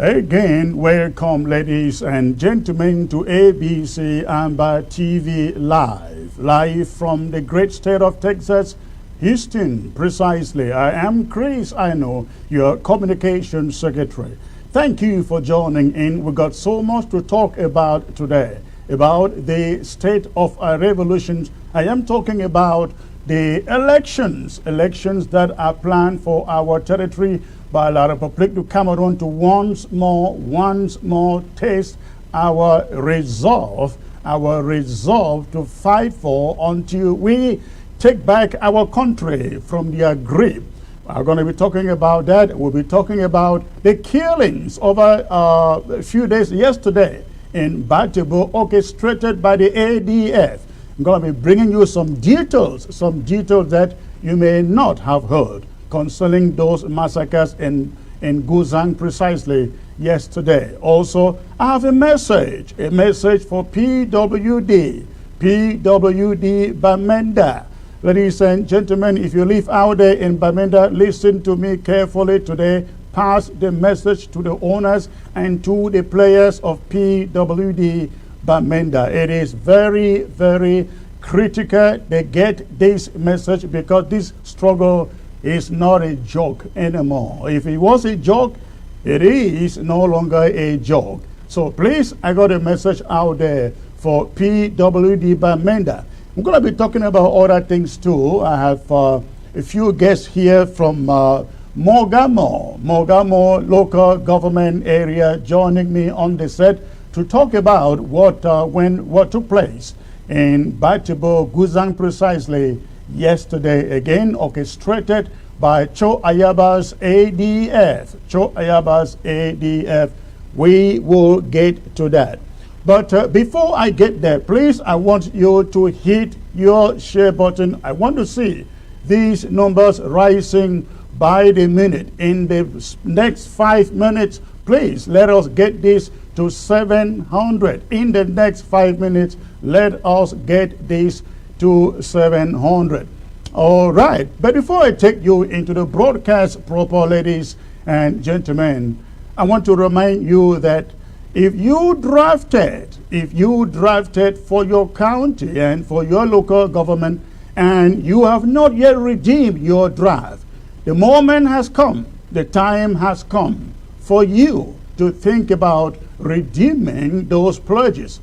Again, welcome, ladies and gentlemen, to ABC Amber TV live from the great state of Texas, Houston, precisely. I am Chris, I know, your communications secretary. Thank you for joining in. We've got so much to talk about today, about the state of our revolution. I am talking about the elections that are planned for our territory by the Republique du Cameroon to once more taste our resolve to fight for until we take back our country from their grip. We're going to be talking about that. We'll be talking about the killings over a few days yesterday in Batebo, orchestrated by the ADF. I'm going to be bringing you some details that you may not have heard concerning those massacres in Guzang precisely yesterday. Also, I have a message for PWD Bamenda. Ladies and gentlemen, if you live out there in Bamenda, listen to me carefully today. Pass the message to the owners and to the players of PWD Bamenda. It is very, very critical they get this message, because this struggle is not a joke anymore. If it was a joke, it is no longer a joke. So please, I got a message out there for PWD Bamenda. I'm going to be talking about other things too. I have a few guests here from Mogamo local government area joining me on the set to talk about what took place in Batebo, Guzang precisely yesterday, again orchestrated by Cho Ayaba's ADF. We will get to that. But before I get there, please, I want you to hit your share button. I want to see these numbers rising by the minute. In the next 5 minutes, please, let us get this to 700. In the next 5 minutes, let us get this to 700. All right. But before I take you into the broadcast proper, ladies and gentlemen, I want to remind you that if you drafted for your county and for your local government, and you have not yet redeemed your draft, the moment has come, the time has come for you to think about redeeming those pledges.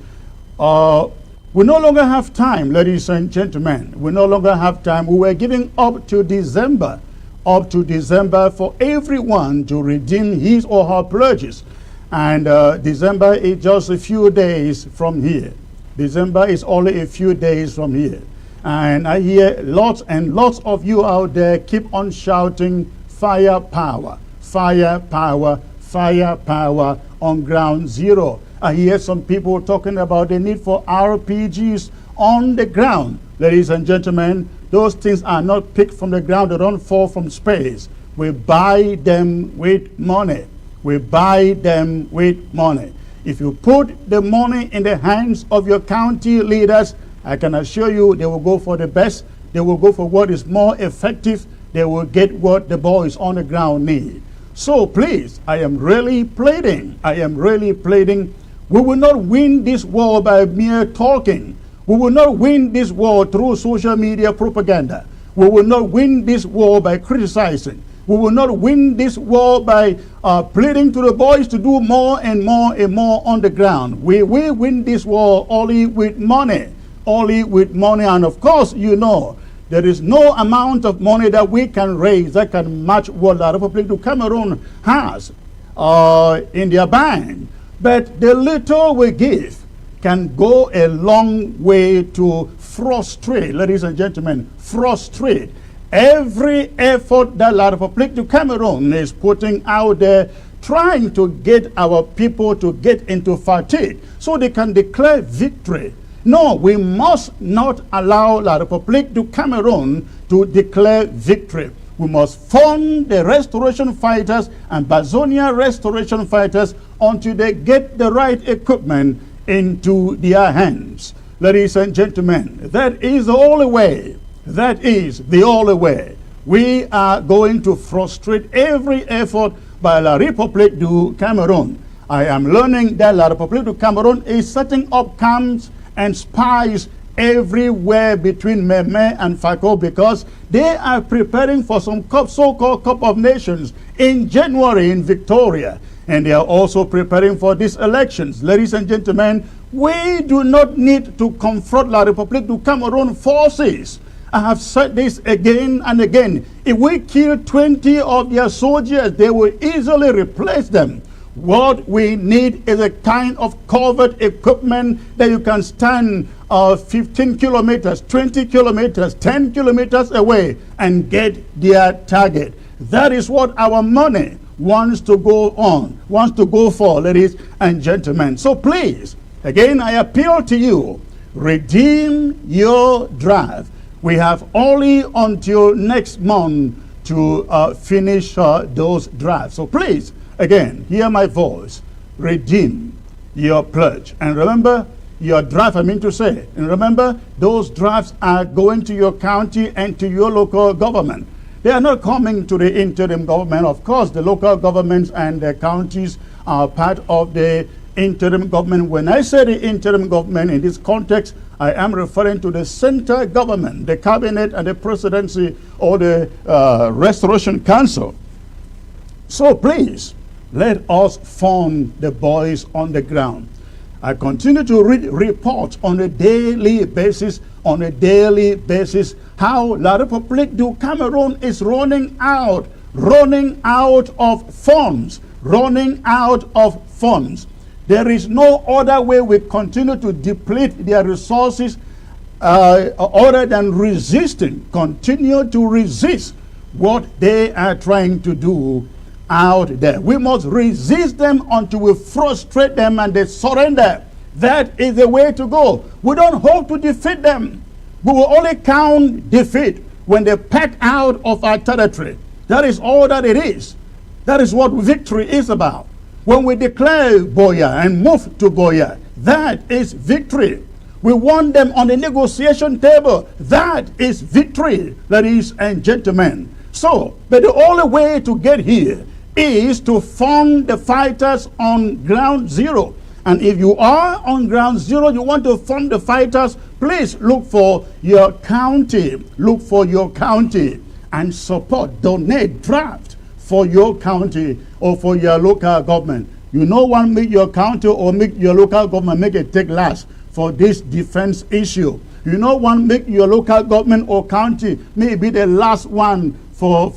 We no longer have time, ladies and gentlemen. We no longer have time. We were giving up to December for everyone to redeem his or her pledges. And December is just a few days from here. December is only a few days from here. And I hear lots and lots of you out there keep on shouting firepower, firepower, firepower on ground zero. I hear some people talking about the need for RPGs on the ground. Ladies and gentlemen, those things are not picked from the ground. They don't fall from space. We buy them with money. We buy them with money. If you put the money in the hands of your county leaders, I can assure you they will go for the best. They will go for what is more effective. They will get what the boys on the ground need. So please, I am really pleading. We will not win this war by mere talking. We will not win this war through social media propaganda. We will not win this war by criticizing. We will not win this war by pleading to the boys to do more and more and more on the ground. We will win this war only with money. Only with money. And of course, you know, there is no amount of money that we can raise that can match what the Republique du Cameroon has in their bank. But the little we give can go a long way to frustrate, ladies and gentlemen, frustrate every effort that La Republique du Cameroon is putting out there, trying to get our people to get into fatigue so they can declare victory. No, we must not allow La Republique du Cameroon to declare victory. We must fund the restoration fighters and Ambazonian restoration fighters until they get the right equipment into their hands. Ladies and gentlemen, that is the only way. That is the only way. We are going to frustrate every effort by La Republique du Cameroon. I am learning that La Republique du Cameroon is setting up camps and spies everywhere between Meme and Fako, because they are preparing for some so-called Cup of Nations in January in Victoria. And they are also preparing for these elections. Ladies and gentlemen, we do not need to confront La Republique du Cameroon forces. I have said this again and again. If we kill 20 of their soldiers, they will easily replace them. What we need is a kind of covert equipment that you can stand 15 kilometers, 20 kilometers, 10 kilometers away and get their target. That is what our money wants to go for, ladies and gentlemen. So please, again, I appeal to you, redeem your draft. We have only until next month to finish those drafts. So please, again, hear my voice. Redeem your pledge. And remember, your draft, I mean to say, and remember, those drafts are going to your county and to your local government. They are not coming to the interim government. Of course, the local governments and the counties are part of the interim government. When I say the interim government in this context, I am referring to the center government, the cabinet and the presidency, or the Restoration Council. So please, let us fund the boys on the ground. I continue to read reports on a daily basis, how La Republique du Cameroon is running out of funds. There is no other way we continue to deplete their resources other than continue to resist what they are trying to do out there. We must resist them until we frustrate them and they surrender. That is the way to go. We don't hope to defeat them. We will only count defeat when they pack out of our territory. That is all that it is. That is what victory is about. When we declare Boya and move to Boya, that is victory. We want them on the negotiation table. That is victory, ladies and gentlemen. So, but the only way to get here is to fund the fighters on ground zero. And if you are on ground zero, you want to fund the fighters, please look for your county. Look for your county and support, donate, draft for your county or for your local government. You know what, make your county or make your local government make it take last for this defense issue. You know what, make your local government or county may be the last one for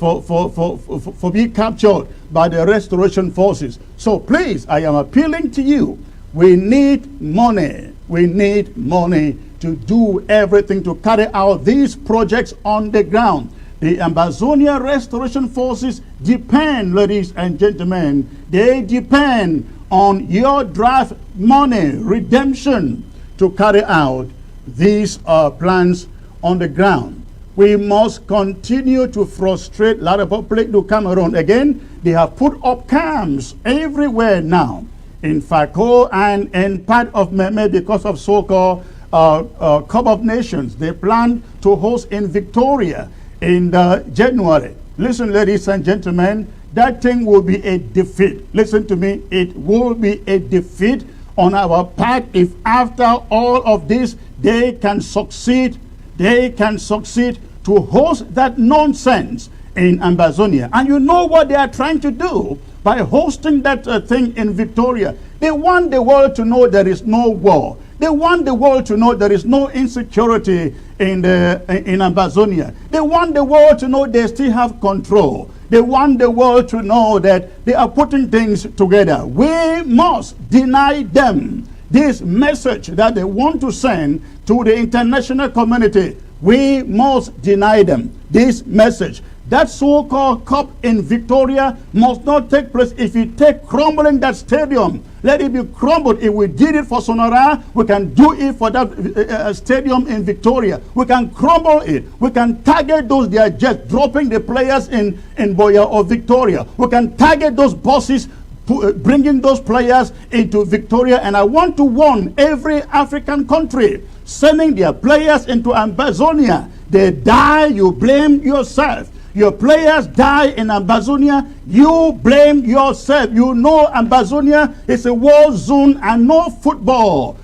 being captured by the restoration forces. So please, I am appealing to you. We need money. We need money to do everything to carry out these projects on the ground. The Ambazonian restoration forces depend, ladies and gentlemen, they depend on your draft money, redemption, to carry out these plans on the ground. We must continue to frustrate La Republique du Cameroon. Again, they have put up camps everywhere now, in Fako and in part of Meme, because of so-called Cup of Nations. They plan to host in Victoria in January. Listen, ladies and gentlemen, that thing will be a defeat. Listen to me, it will be a defeat on our part if after all of this they can succeed to host that nonsense in Ambazonia. And you know what they are trying to do by hosting that thing in Victoria? They want the world to know there is no war. They want the world to know there is no insecurity in Ambazonia. They want the world to know they still have control. They want the world to know that they are putting things together. We must deny them this message that they want to send to the international community. We must deny them this message. That so-called cup in Victoria must not take place. If you take crumbling that stadium, let it be crumbled. If we did it for Sonora, we can do it for that stadium in Victoria. We can crumble it. We can target those, they are just dropping the players in Boya or Victoria. We can target those buses, bringing those players into Victoria. And I want to warn every African country sending their players into Ambazonia. They die, you blame yourself. your players die in Ambazonia, you blame yourself. You know Ambazonia is a war zone and no football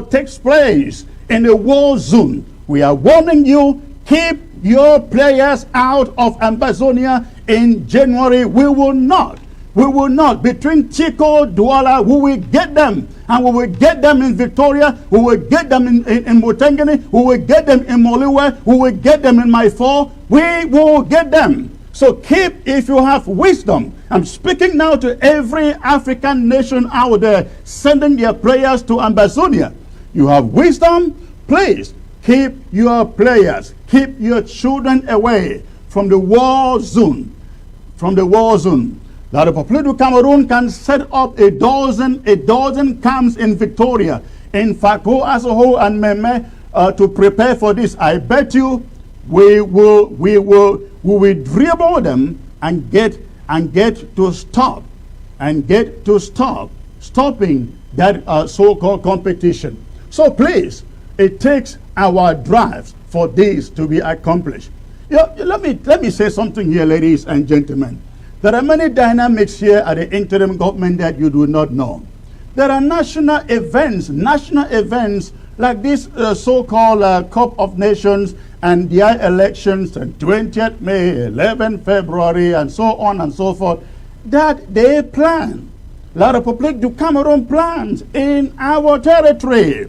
takes place in a war zone. We are warning you, keep your players out of Ambazonia in January. We will not. Between Chico, Douala, we will get them. And we will get them in Victoria. We will get them in Mutengene. We will get them in Moliwe. We will get them in Maifor. We will get them. So keep, if you have wisdom. I'm speaking now to every African nation out there sending their players to Ambazonia. You have wisdom, please keep your players, keep your children away from the war zone. From the war zone. The Republique of Cameroon can set up a dozen camps in Victoria, in Fako as a whole, and Meme to prepare for this. I bet you we will dribble them and get to stopping that so-called competition. So please, it takes our drives for this to be accomplished. Let me say something here, ladies and gentlemen. There are many dynamics here at the interim government that you do not know. There are national events like this so-called Cup of Nations and their elections on 20th May, 11th February, and so on and so forth, that they plan. La Republique du Cameroon plans in our territory.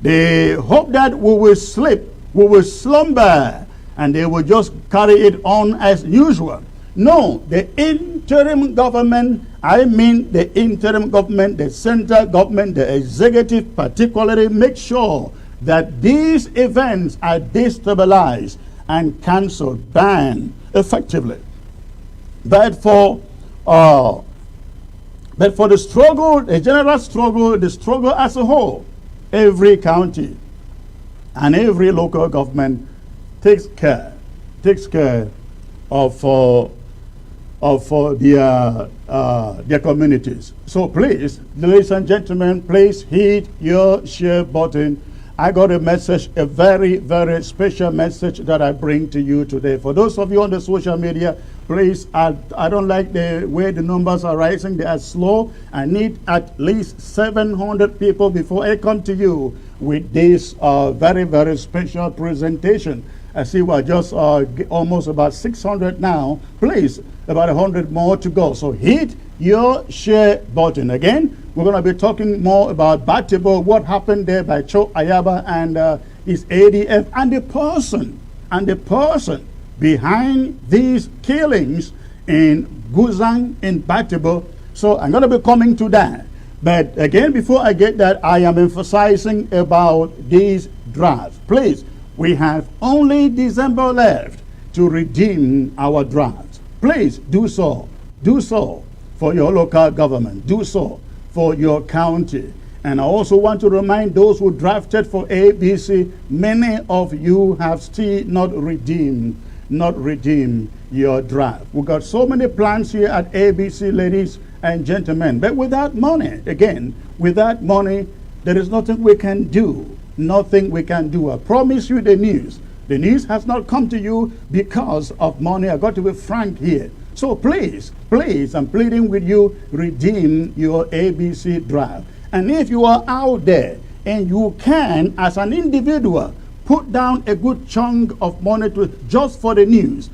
They hope that we will sleep, we will slumber, and they will just carry it on as usual. No, the interim government, I mean the interim government, the central government, the executive particularly, make sure that these events are destabilized and cancelled, banned effectively. But for the struggle, the general struggle, the struggle as a whole, every county and every local government takes care of their communities. So please, ladies and gentlemen, please hit your share button. I got a message, a very, very special message that I bring to you today. For those of you on the social media, please, I don't like the way the numbers are rising. They are slow. I need at least 700 people before I come to you with this very, very special presentation. I see we're just almost about 600 now. Please, about 100 more to go. So hit your share button. Again, we're going to be talking more about Batebo, what happened there by Cho Ayaba and his ADF, and the person behind these killings in Guzang, in Batebo. So I'm going to be coming to that. But again, before I get that, I am emphasizing about these drafts. Please, we have only December left to redeem our drafts. Please do so. Do so for your local government. Do so for your county. And I also want to remind those who drafted for ABC, many of you have still not redeemed your draft. We've got so many plans here at ABC, ladies and gentlemen. But without money, again, without money, there is nothing we can do. Nothing we can do. I promise you the news. The news has not come to you because of money. I got to be frank here. So please, I'm pleading with you, redeem your ABC draft. And if you are out there and you can, as an individual, put down a good chunk of money just for the news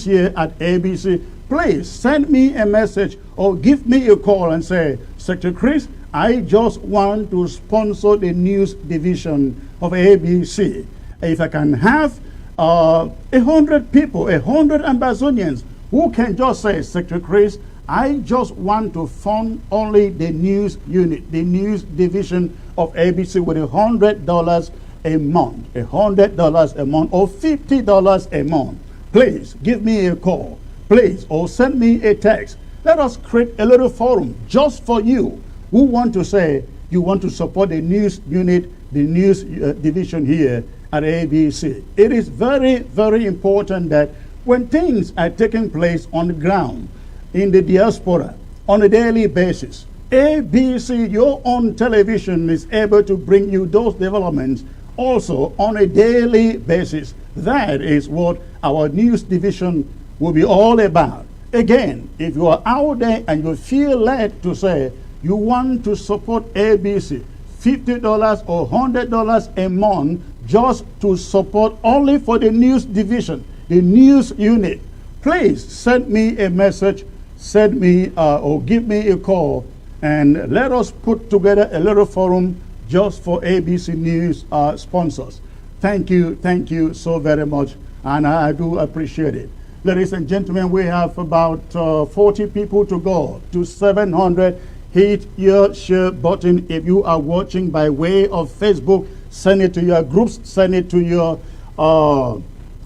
here at ABC, please send me a message or give me a call and say, Secretary Chris, I just want to sponsor the news division of ABC. If I can have 100 people, 100 Ambazonians who can just say, Secretary Chris, I just want to fund only the news unit, the news division of ABC with $100 a month, $100 a month, or $50 a month. Please give me a call, please, or send me a text. Let us create a little forum just for you who want to say you want to support the news unit, the news division here at ABC. It is very, very important that when things are taking place on the ground, in the diaspora, on a daily basis, ABC, your own television, is able to bring you those developments also on a daily basis. That is what our news division will be all about. Again, if you are out there and you feel led to say you want to support ABC, $50 or $100 a month just to support only for the news division, the news unit, please send me a message, send me or give me a call, and let us put together a little forum just for ABC News sponsors. Thank you so very much, and I do appreciate it. Ladies and gentlemen, we have about 40 people to go to 700. Hit your share button. If you are watching by way of Facebook, send it to your groups, send it to your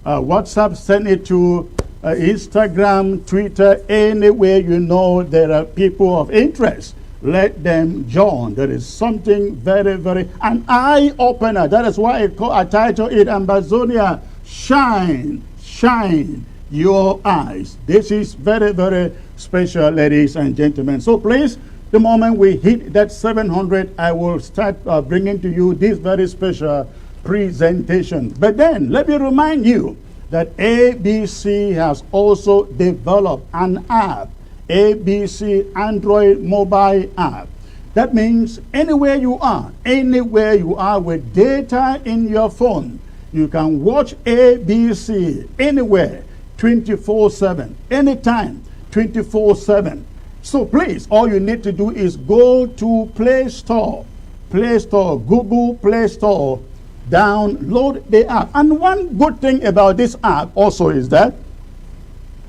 WhatsApp, send it to Instagram, Twitter, anywhere you know there are people of interest. Let them join. There is something very, very, an eye-opener. That is why I title it Ambazonia, Shine, Shine Your Eyes. This is very, very special, ladies and gentlemen. So please, the moment we hit that 700, I will start bringing to you this very special presentation. But then, let me remind you that ABC has also developed an app, ABC Android mobile app. That means anywhere you are with data in your phone, you can watch ABC anywhere, 24/7, anytime, 24/7. So please, all you need to do is go to Play Store, Google Play Store, download the app. And one good thing about this app also is that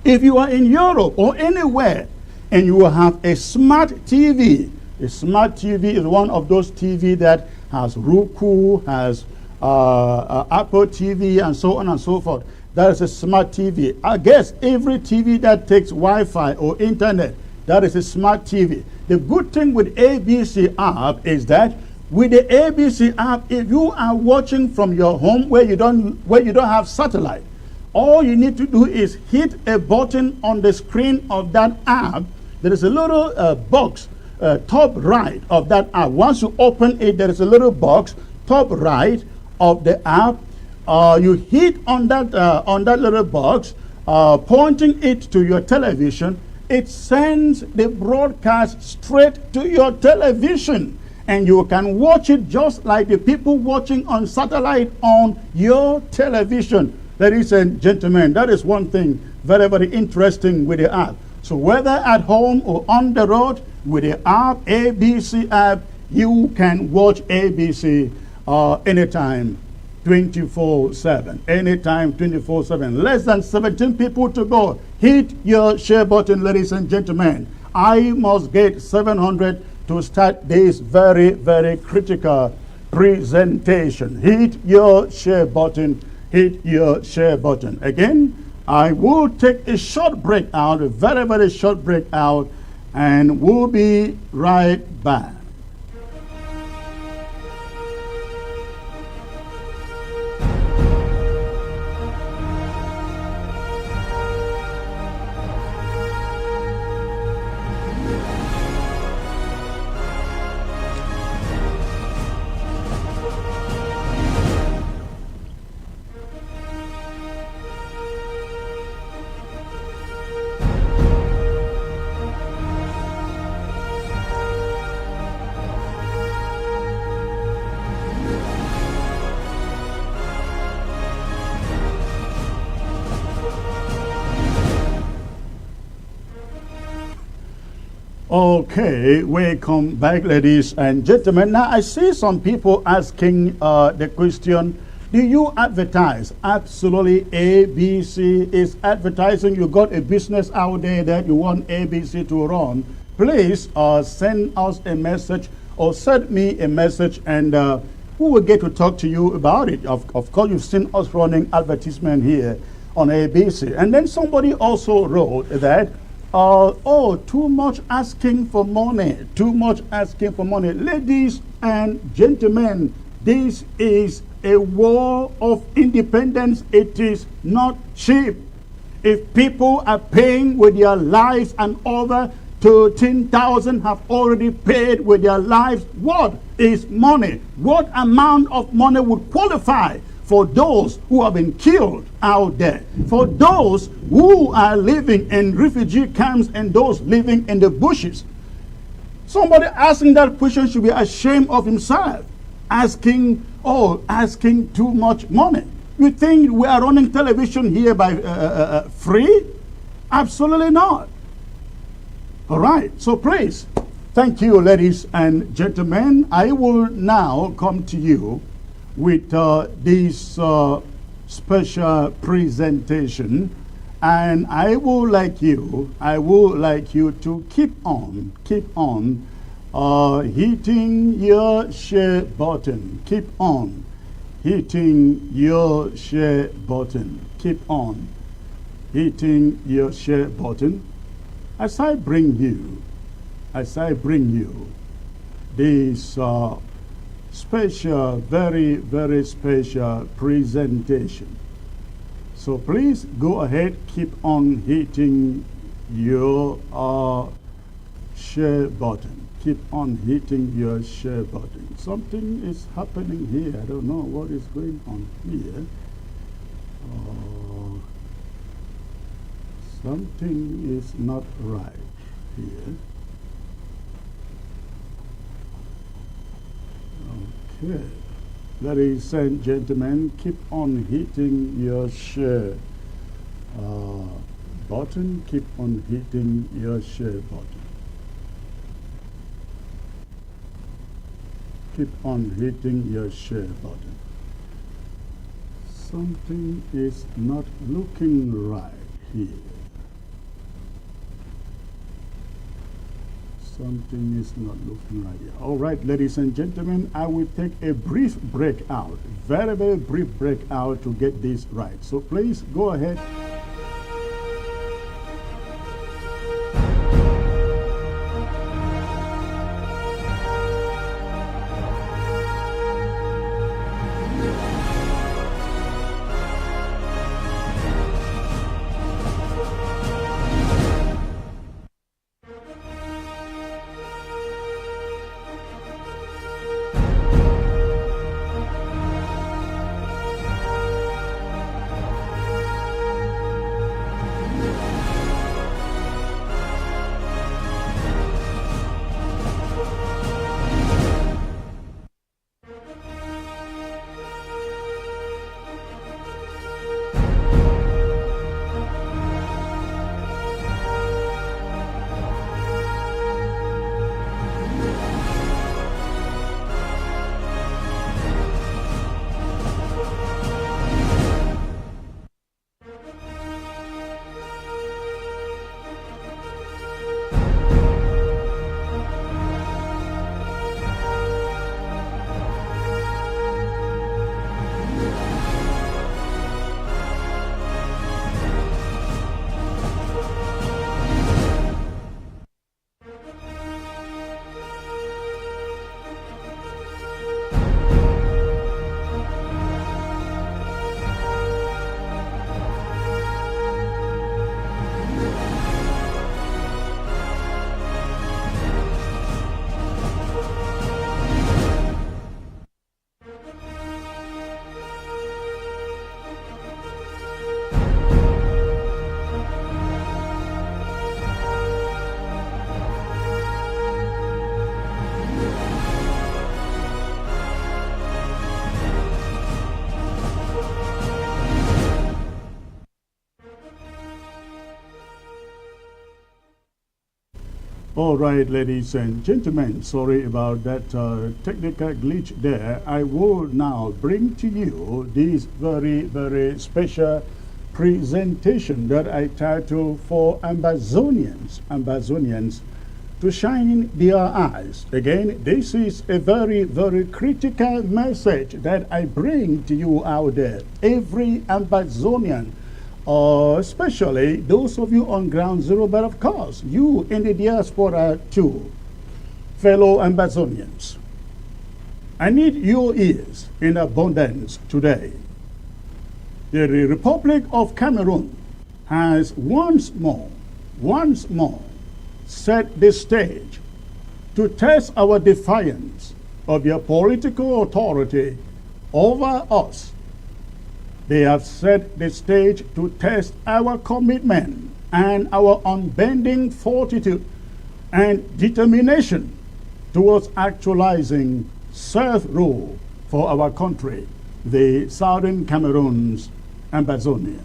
if you are in Europe or anywhere and you have a smart TV, a smart TV is one of those TV that has Roku, has Apple TV, and so on and so forth. That is a smart TV. I guess every TV that takes Wi-Fi or internet, that is a smart TV. The good thing with ABC app is that with the ABC app, if you are watching from your home where you don't have satellite, all you need to do is hit a button on the screen of that app. There is a little box top right of that app. Once you open it, there is a little box top right of the app. You hit on that little box, pointing it to your television. It sends the broadcast straight to your television, and you can watch it just like the people watching on satellite on your television. Ladies and gentlemen, that is one thing very, very interesting with the app. So whether at home or on the road, with the app, ABC app, you can watch ABC anytime, 24/7. Anytime, 24/7. Less than 17 people to go. Hit your share button, ladies and gentlemen. I must get 700 to start this very, very critical presentation. Hit your share button. Hit your share button. Again, I will take a short break out, a very, very short break out, and we'll be right back. Okay, welcome back, ladies and gentlemen. Now, I see some people asking the question, do you advertise? Absolutely, ABC is advertising. You got a business out there that you want ABC to run. Please send us a message or send me a message, and we will get to talk to you about it. Of course, you've seen us running advertisement here on ABC. And then somebody also wrote that, too much asking for money. Too much asking for money. Ladies and gentlemen, this is a war of independence. It is not cheap. If people are paying with their lives and over 13,000 have already paid with their lives. What is money? What amount of money would qualify for those who have been killed out there? For those who are living in refugee camps and those living in the bushes? Somebody asking that question should be ashamed of himself. Asking too much money. You think we are running television here by free? Absolutely not. All right, so please, thank you, ladies and gentlemen. I will now come to you with this special presentation, and I would like you to keep on hitting your share button. Keep on hitting your share button. Keep on hitting your share button. As I bring you this special, very, very special presentation. So please go ahead, keep on hitting your share button. Keep on hitting your share button. Something is happening here. I don't know what is going on here. Something is not right here. Okay. Ladies and gentlemen, keep on hitting your share button. Keep on hitting your share button. Keep on hitting your share button. Something is not looking right here. Something is not looking right here. All right, ladies and gentlemen, I will take a brief break out, very, very brief break out to get this right. So please go ahead. All right, ladies and gentlemen, sorry about that technical glitch there. I will now bring to you this very, very special presentation that I titled for Ambazonians to shine their eyes. Again, this is a very, very critical message that I bring to you out there. Every Ambazonian, especially those of you on ground zero, but of course, you in the diaspora too, fellow Ambazonians. I need your ears in abundance today. The Republic of Cameroon has once more set the stage to test our defiance of their political authority over us. They have set the stage to test our commitment and our unbending fortitude and determination towards actualizing self-rule for our country, the Southern Cameroon's Ambazonia.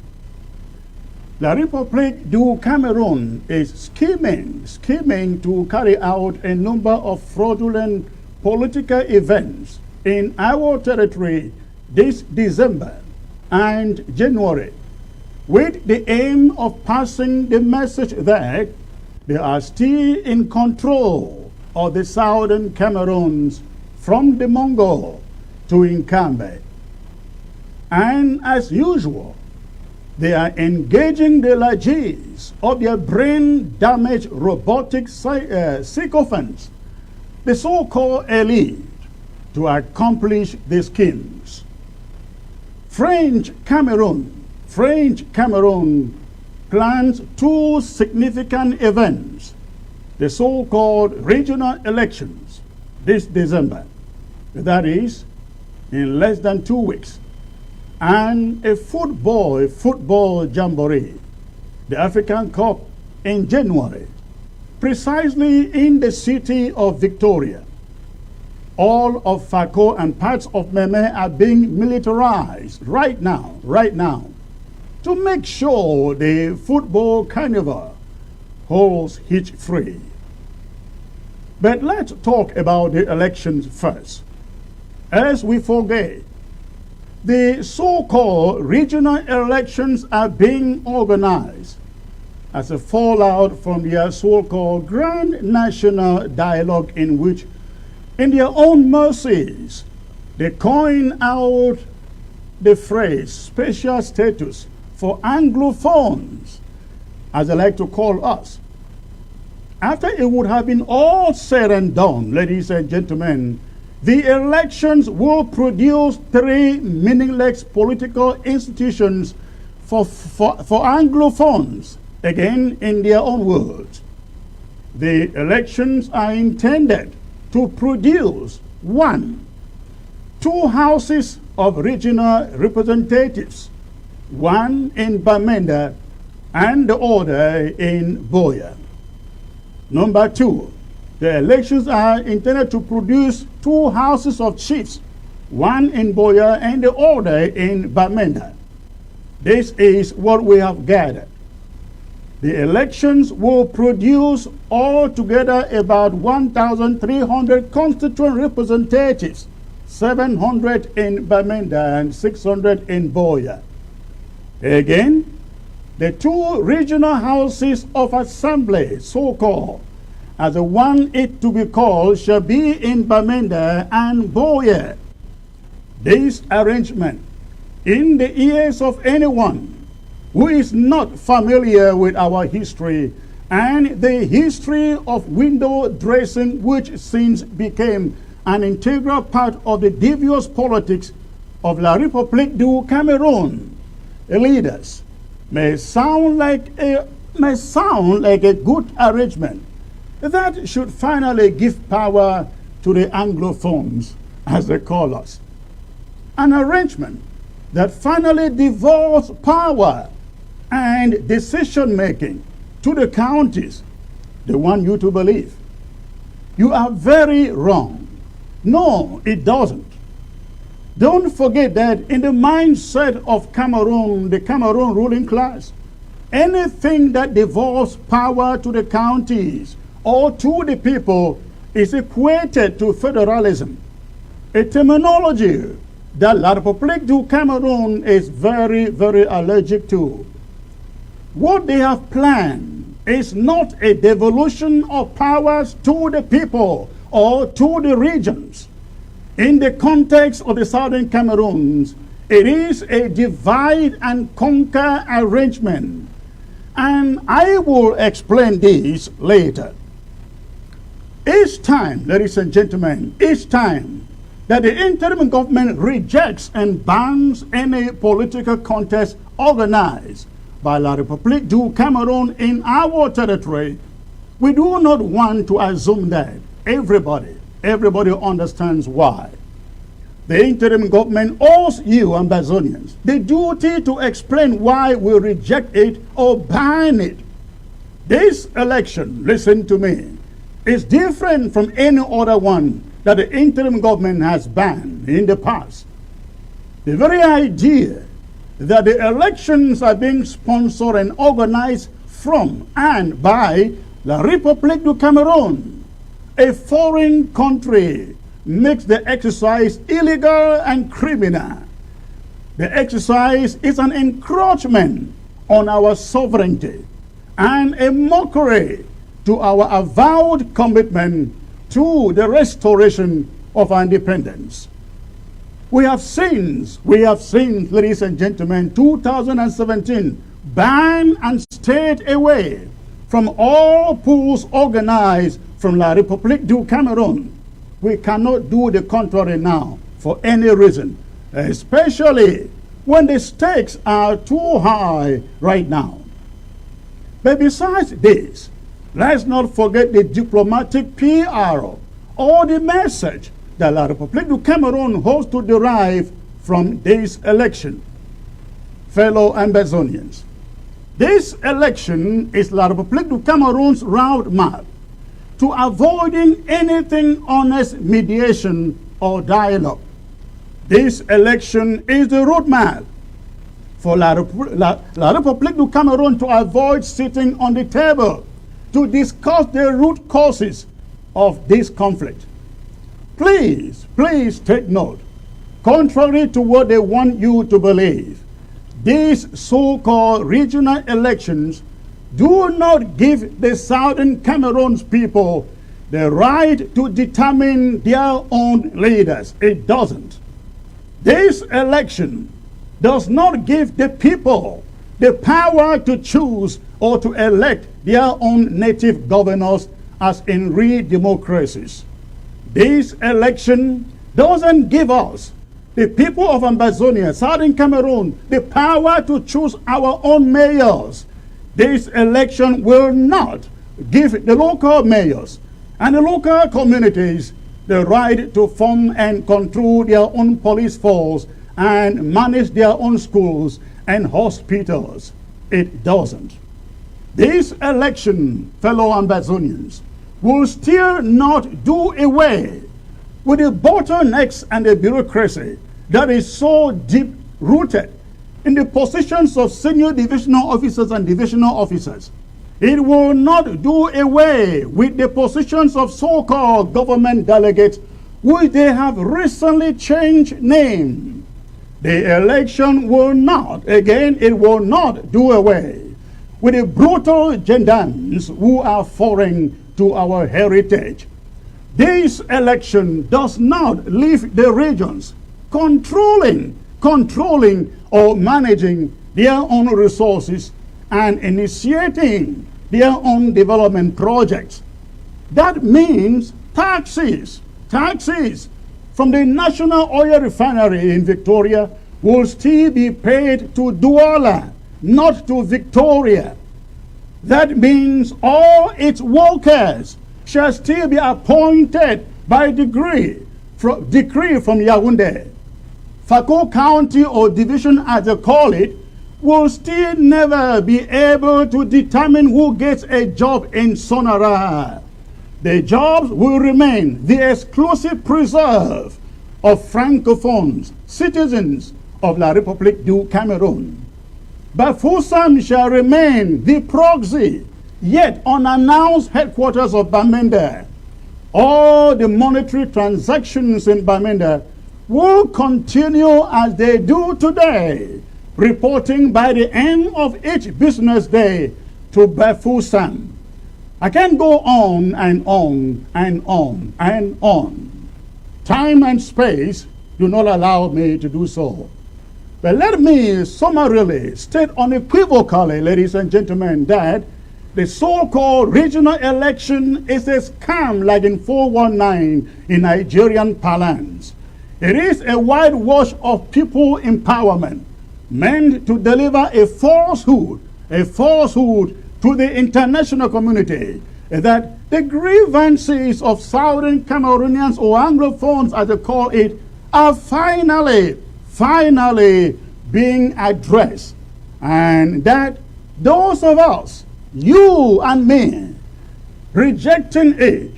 La République du Cameroon is scheming to carry out a number of fraudulent political events in our territory this December and January, with the aim of passing the message that they are still in control of the Southern Cameroons from the Mongol to Nkambe. And as usual, they are engaging the largesse of their brain-damaged robotic sycophants, the so-called elite, to accomplish the schemes. French Cameroon plans two significant events, the so-called regional elections this December, that is, in less than 2 weeks, and a football jamboree, the African Cup, in January, precisely in the city of Victoria. All of Fako and parts of Meme are being militarized right now, to make sure the football carnival holds hitch-free. But let's talk about the elections first. As we forget, the so-called regional elections are being organized as a fallout from their so-called Grand National Dialogue, in which, in their own mercies, they coin out the phrase special status for Anglophones, as they like to call us. After it would have been all said and done, ladies and gentlemen, the elections will produce 3 meaningless political institutions for Anglophones, again in their own words. The elections are intended to produce 1, 2 houses of regional representatives, one in Bamenda and the other in Boya. Number 2, the elections are intended to produce 2 houses of chiefs, one in Boya and the other in Bamenda. This is what we have gathered. The elections will produce altogether about 1,300 constituent representatives, 700 in Bamenda and 600 in Boya. Again, the 2 regional houses of assembly, so-called, as the one it to be called, shall be in Bamenda and Boya. This arrangement, in the ears of anyone who is not familiar with our history and the history of window dressing, which since became an integral part of the devious politics of La République du Cameroon, leaders, may sound like a good arrangement that should finally give power to the Anglophones, as they call us. An arrangement that finally devolves power and decision-making to the counties, they want you to believe. You are very wrong. No, it doesn't. Don't forget that in the mindset of Cameroon, the Cameroon ruling class, anything that devolves power to the counties or to the people is equated to federalism, a terminology that La République du Cameroon is very, very allergic to. What they have planned is not a devolution of powers to the people or to the regions. In the context of the Southern Cameroons, it is a divide and conquer arrangement. And I will explain this later. Each time, ladies and gentlemen, each time that the interim government rejects and bans any political contest organized by La République du Cameroon in our territory, We do not want to assume that everybody understands why. The interim government owes you, Ambazonians, the duty to explain why we reject it or ban it. This election, listen to me, is different from any other one that the interim government has banned in the past. The very idea that the elections are being sponsored and organized from and by La République du Cameroon, a foreign country, makes the exercise illegal and criminal. The exercise is an encroachment on our sovereignty and a mockery to our avowed commitment to the restoration of our independence. We have seen, ladies and gentlemen, 2017 ban and stayed away from all pools organized from La République du Cameroun. We cannot do the contrary now for any reason, especially when the stakes are too high right now. But besides this, let's not forget the diplomatic PR or the message that La République du Cameroun hopes to derive from this election. Fellow Ambazonians, this election is La République du Cameroun's roadmap to avoiding anything honest mediation or dialogue. This election is the roadmap for La République du Cameroun to avoid sitting on the table to discuss the root causes of this conflict. Please take note. Contrary to what they want you to believe, these so-called regional elections do not give the Southern Cameroon's people the right to determine their own leaders. It doesn't. This election does not give the people the power to choose or to elect their own native governors as in real democracies. This election doesn't give us, the people of Ambazonia, Southern Cameroon, the power to choose our own mayors. This election will not give the local mayors and the local communities the right to form and control their own police force and manage their own schools and hospitals. It doesn't. This election, fellow Ambazonians, will still not do away with the bottlenecks and the bureaucracy that is so deep-rooted in the positions of senior divisional officers and divisional officers. It will not do away with the positions of so-called government delegates, which they have recently changed name. The election will not, again, it will not do away with the brutal gendarmes who are foreign to our heritage. This election does not leave the regions controlling or managing their own resources and initiating their own development projects. That means taxes from the national oil refinery in Victoria will still be paid to Douala, not to Victoria. That means all its workers shall still be appointed by decree from Yaoundé. Fako County or division as they call it will still never be able to determine who gets a job in Sonara. The jobs will remain the exclusive preserve of Francophones, citizens of La République du Cameroun. Bafoussam shall remain the proxy, yet unannounced headquarters of Bamenda. All the monetary transactions in Bamenda will continue as they do today, reporting by the end of each business day to Bafoussam. I can go on and on and on and on. Time and space do not allow me to do so. But let me summarily state unequivocally, ladies and gentlemen, that the so-called regional election is a scam like in 419 in Nigerian parlance. It is a whitewash of people empowerment meant to deliver a falsehood to the international community, that the grievances of Southern Cameroonians, or Anglophones as they call it, are finally being addressed. And that those of us, you and me, rejecting it,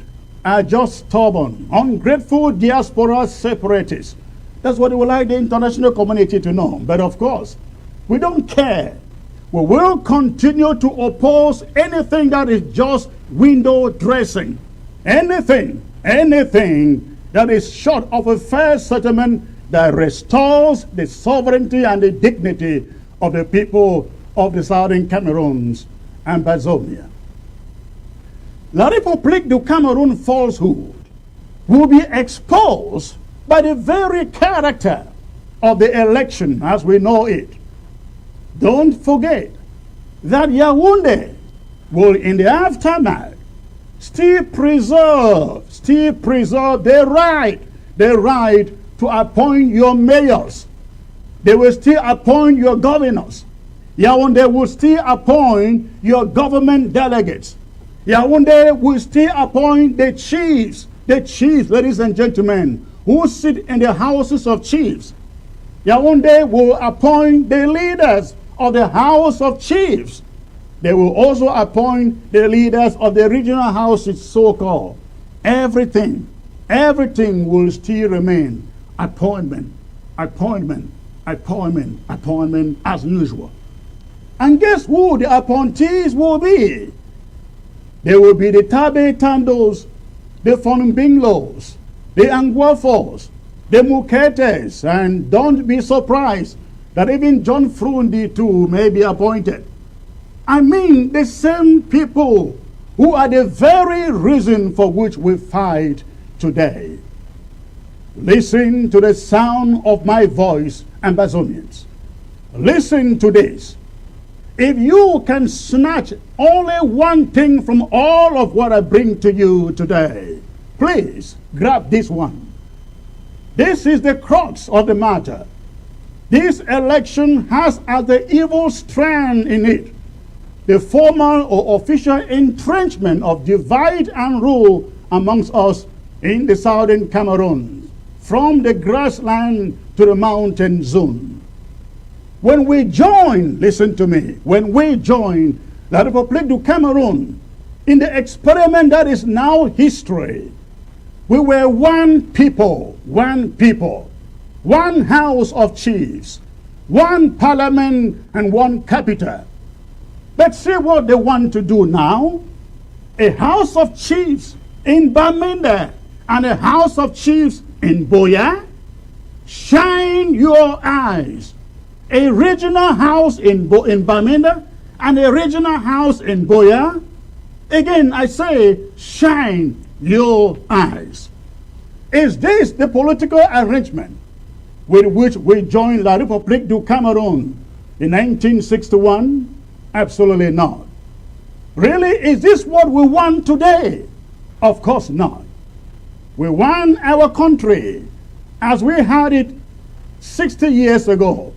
are just stubborn, ungrateful diaspora separatists. That's what we would like the international community to know. But of course, we don't care. We will continue to oppose anything that is just window dressing. Anything that is short of a fair settlement that restores the sovereignty and the dignity of the people of the Southern Cameroons, Ambazonia. La République du Cameroon falsehood will be exposed by the very character of the election as we know it. Don't forget that Yaoundé will, in the aftermath, still preserve the right to appoint your mayors. They will still appoint your governors. Yaoundé will still appoint your government delegates. Yaoundé will still appoint the chiefs, ladies and gentlemen, who sit in the houses of chiefs. Yaoundé will appoint the leaders of the House of Chiefs. They will also appoint the leaders of the regional houses, so-called. Everything will still remain appointment as usual. And guess who the appointees will be? They will be the Tabe Tandos, the Fonbinglos, the Anguafos, the Muketes, and don't be surprised that even John Frundi too may be appointed. I mean the same people who are the very reason for which we fight today. Listen to the sound of my voice, Ambazonians. Listen to this. If you can snatch only one thing from all of what I bring to you today, please grab this one. This is the crux of the matter. This election has as the evil strand in it the formal or official entrenchment of divide and rule amongst us in the Southern Cameroon, from the grassland to the mountain zone. When we join, listen to me, when we join La République du Cameroon in the experiment that is now history, we were one people, one house of chiefs, one parliament and one capital. But see what they want to do now. A house of chiefs in Bamenda and a house of chiefs in Boya. Shine your eyes. A regional house in Bamenda and a regional house in Boya. Again, I say, shine your eyes. Is this the political arrangement with which we joined La République du Cameroon in 1961? Absolutely not. Really, is this what we want today? Of course not. We want our country as we had it 60 years ago.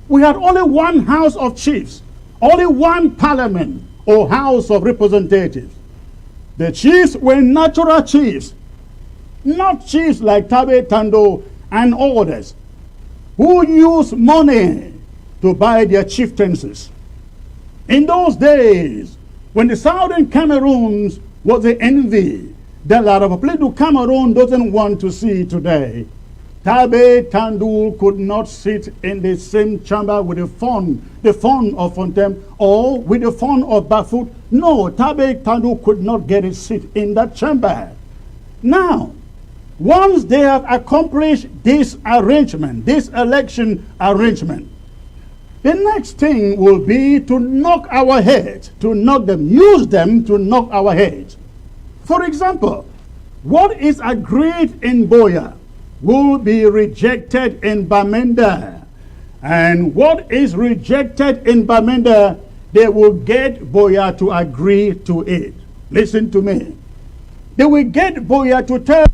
We had only one house of chiefs, only one parliament or house of representatives. The chiefs were natural chiefs, not chiefs like Tabe Tando and others who use money to buy their chieftaincies. In those days, when the Southern Cameroons was the envy that La République du Cameroon doesn't want to see today, Tabe Tandul could not sit in the same chamber with the fun of Fontem, or with the fun of Bafut. No, Tabe Tandul could not get a seat in that chamber. Now, once they have accomplished this arrangement, this election arrangement, the next thing will be to knock our heads, use them to knock our heads. For example, what is agreed in Boya will be rejected in Bamenda. And what is rejected in Bamenda, they will get Boya to agree to it. Listen to me. They will get Boya to tell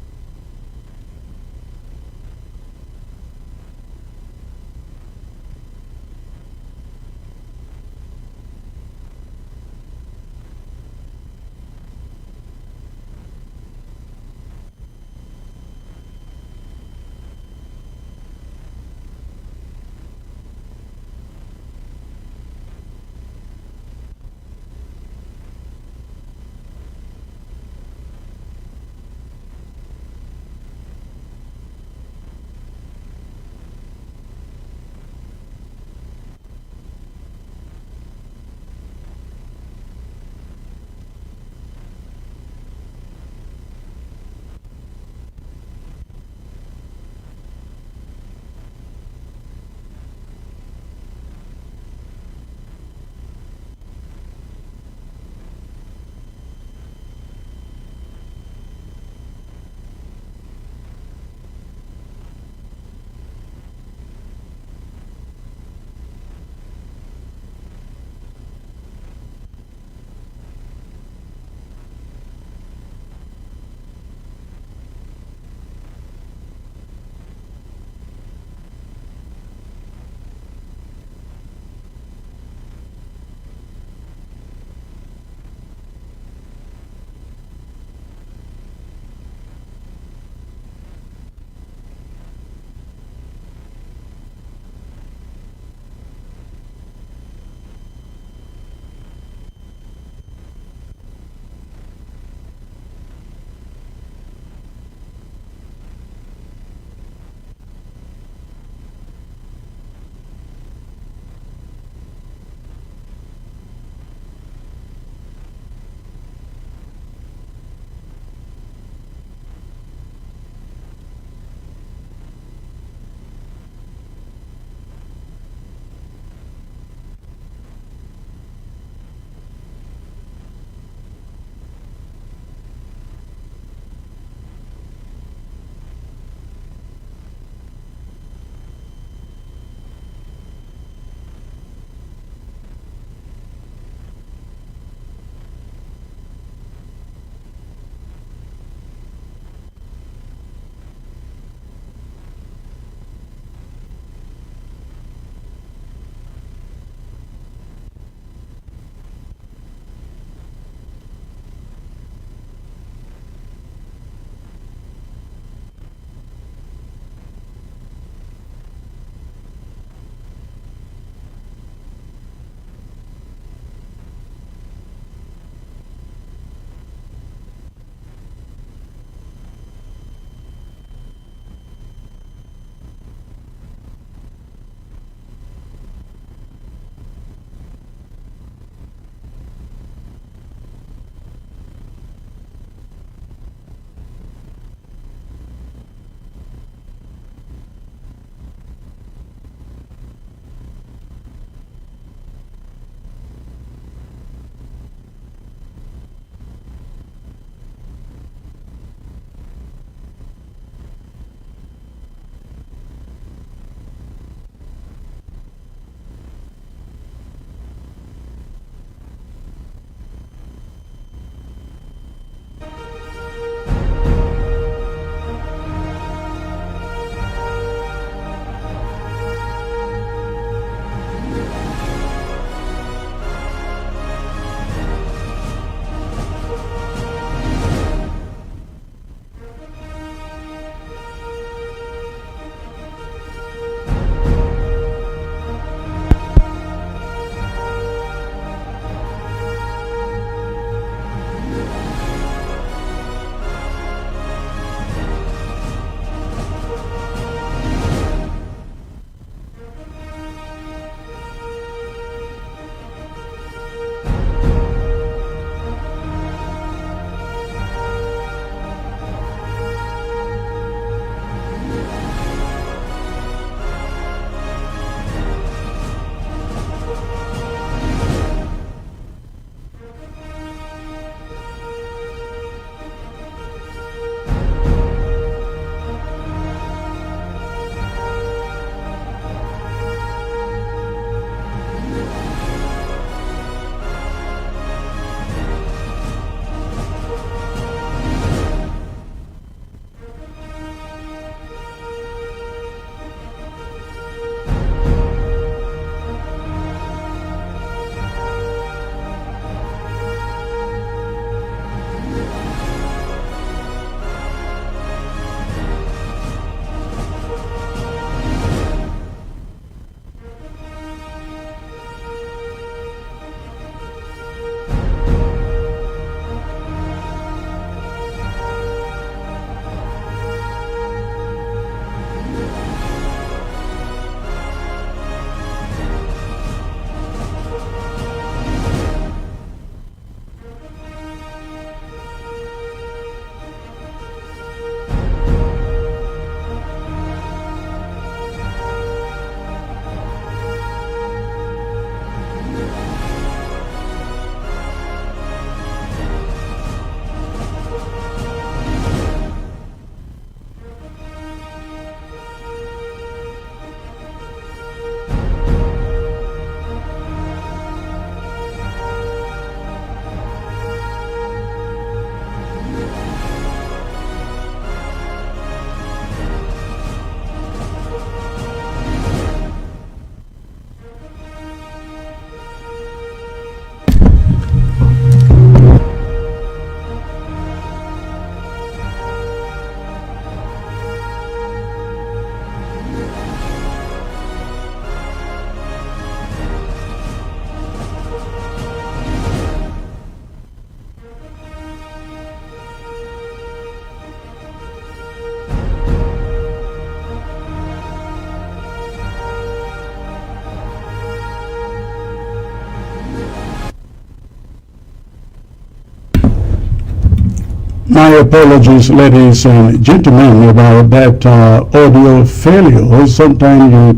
My apologies, ladies and gentlemen, about that audio failure. Sometimes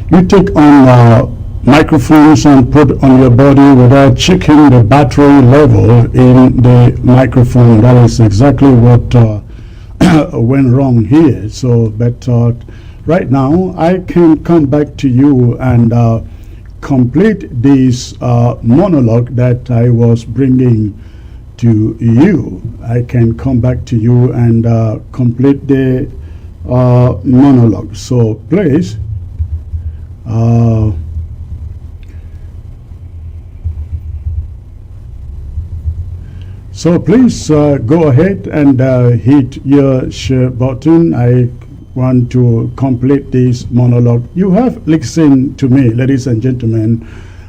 you take on microphones and put on your body without checking the battery level in the microphone. That is exactly what went wrong here. So, but right now I can come back to you and complete this monologue that I was bringing to you. I can come back to you and complete the monologue. So please go ahead and hit your share button. I want to complete this monologue. You have listened to me, ladies and gentlemen,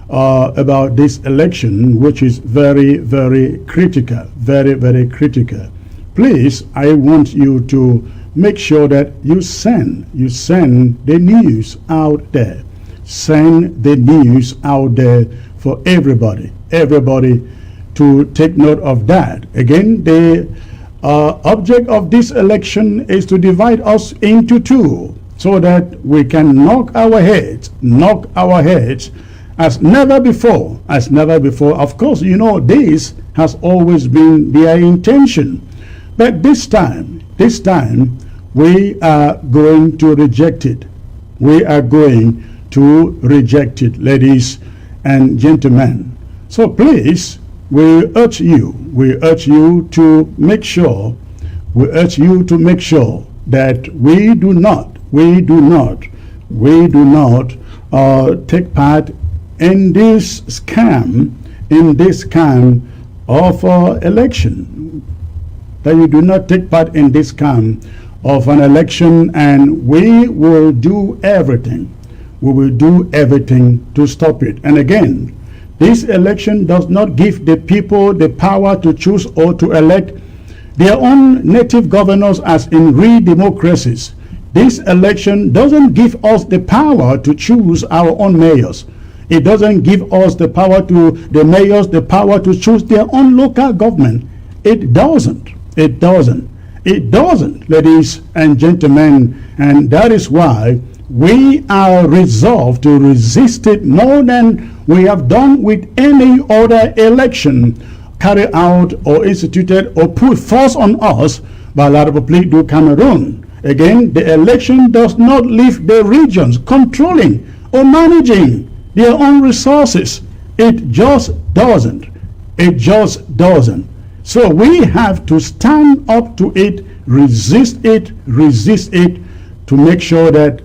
about this election, which is very, very critical, very, very critical. Please, I want you to make sure that you send the news out there. Send the news out there for everybody to take note of that. Again, the object of this election is to divide us into two so that we can knock our heads as never before. Of course, you know, this has always been their intention. But this time, we are going to reject it. We are going to reject it, ladies and gentlemen. So please, we urge you to make sure that we do not take part in this scam of election. That you do not take part in this scam of an election, and we will do everything. We will do everything to stop it. And again, this election does not give the people the power to choose or to elect their own native governors as in real democracies. This election doesn't give us the power to choose our own mayors. It doesn't give us the power to the mayors, the power to choose their own local government. It doesn't, ladies and gentlemen. And that is why we are resolved to resist it more than we have done with any other election carried out or instituted or put force on us by La Republique du Cameroon. Again, the election does not leave the regions controlling or managing their own resources. It just doesn't. So we have to stand up to it, resist it to make sure that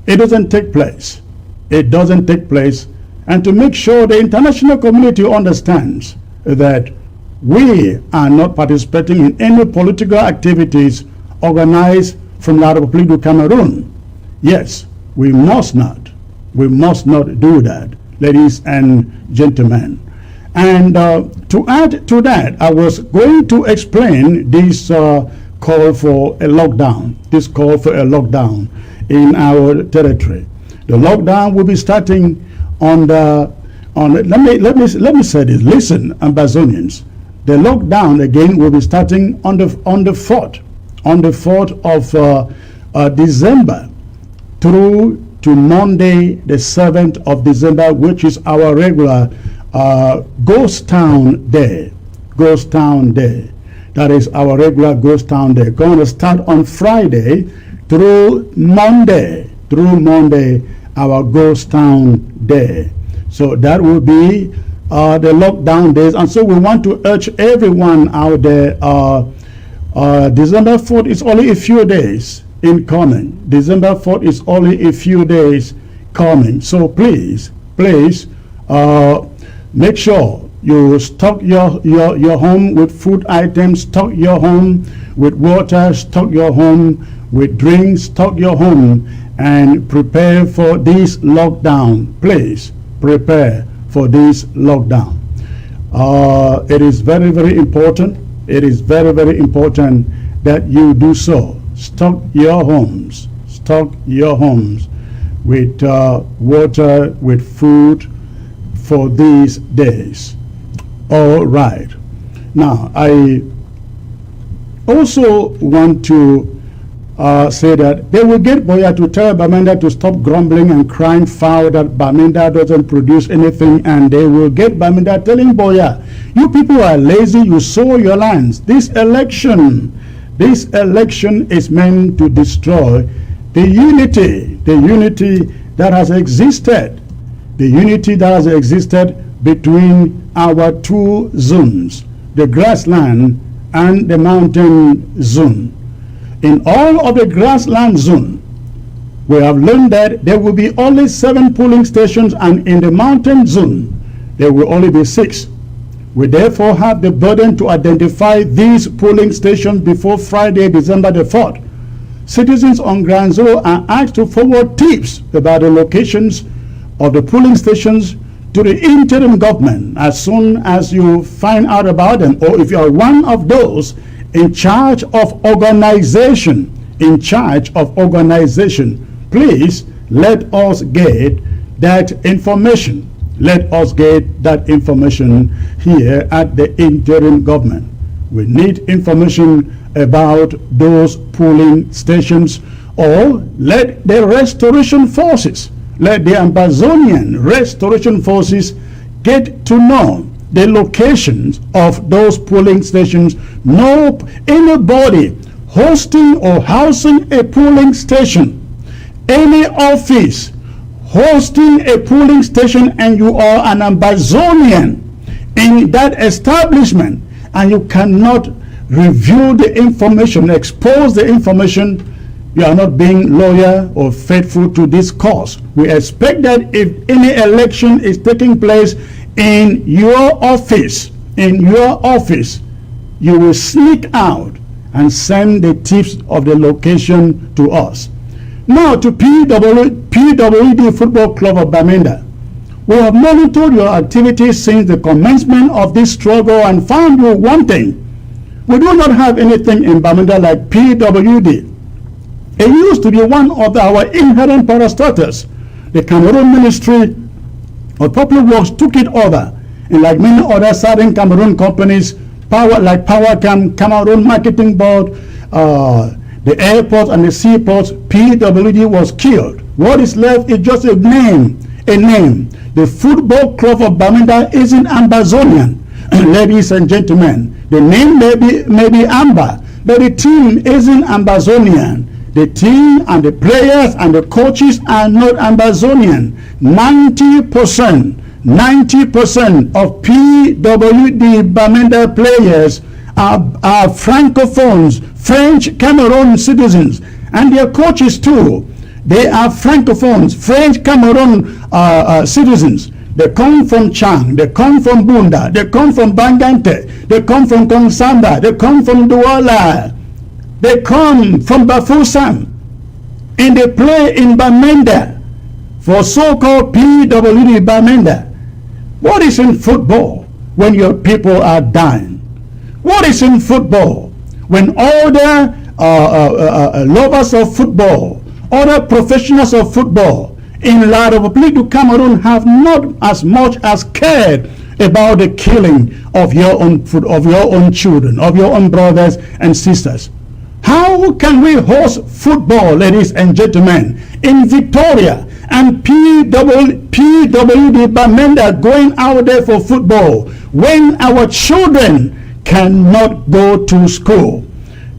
it doesn't take place. And to make sure the international community understands that we are not participating in any political activities organized from La Republique du Cameroon. Yes, we must not do that, ladies and gentlemen. And to add to that, I was going to explain this call for a lockdown. In our territory. The lockdown will be starting on let me say this. Listen, Ambazonians. The lockdown again will be starting on the 4th of December through to Monday the 7th of December, which is our regular Ghost Town Day. That is our regular Ghost Town Day. Going to start on Friday through Monday, our Ghost Town Day. So that will be the lockdown days. And so we want to urge everyone out there, December 4th is only a few days in coming. December 4th is only a few days coming. So please, make sure you stock your home with food items, stock your home with water, stock your home with drinks, stock your home, and prepare for this lockdown. Please prepare for this lockdown. It is very, very important. It is very, very important that you do so. Stock your homes with water, with food for these days. All right. Now, I also want to say that they will get Boya to tell Bamenda to stop grumbling and crying foul that Bamenda doesn't produce anything, and they will get Bamenda telling Boya, you people are lazy, you sow your lands. This election is meant to destroy the unity that has existed, between our two zones, the grassland and the mountain zone. In all of the grassland zone, we have learned that there will be only 7 polling stations, and in the mountain zone, there will only be 6. We therefore have the burden to identify these polling stations before Friday, December the 4th. Citizens on Ground Zero are asked to forward tips about the locations of the polling stations to the interim government as soon as you find out about them, or if you are one of those in charge of organization, please let us get that information. Let us get that information here at the interim government. We need information about those polling stations, or let the restoration forces, let the Ambazonian restoration forces get to know the locations of those polling stations. No, anybody hosting or housing a polling station, any office hosting a polling station, and you are an Ambazonian in that establishment, and you cannot review the information, expose the information, you are not being loyal or faithful to this cause. We expect that if any election is taking place in your office, you will sneak out and send the tips of the location to us. Now to PWD Football Club of Bamenda. We have monitored your activities since the commencement of this struggle and found you wanting. We do not have anything in Bamenda like PWD. It used to be one of our inherent parastatals. The Cameroon Ministry of Public Works took it over, and like many other southern Cameroon companies, like Powercam, Cameroon Marketing Board, the airports and the seaports, PWD was killed. What is left is just a name. The Football Club of Bamenda isn't Ambazonian. Ladies and gentlemen, the name may be Amba, but the team isn't Ambazonian. The team and the players and the coaches are not Ambazonian. 90% of PWD Bamenda players are Francophones, French Cameroon citizens, and their coaches too. They are Francophones, French Cameroon citizens. They come from Chang, they come from Bunda, they come from Bangante, they come from Kongsamba, they come from Douala, they come from Bafoussam, and they play in Bamenda for so-called PWD Bamenda. What is in football when your people are dying? What is in football when other lovers of football, other professionals of football in La Republique du Cameroon have not as much as cared about the killing of your own children, of your own brothers and sisters? How can we host football, ladies and gentlemen, in Victoria, and PWD Bamenda going out there for football when our children cannot go to school?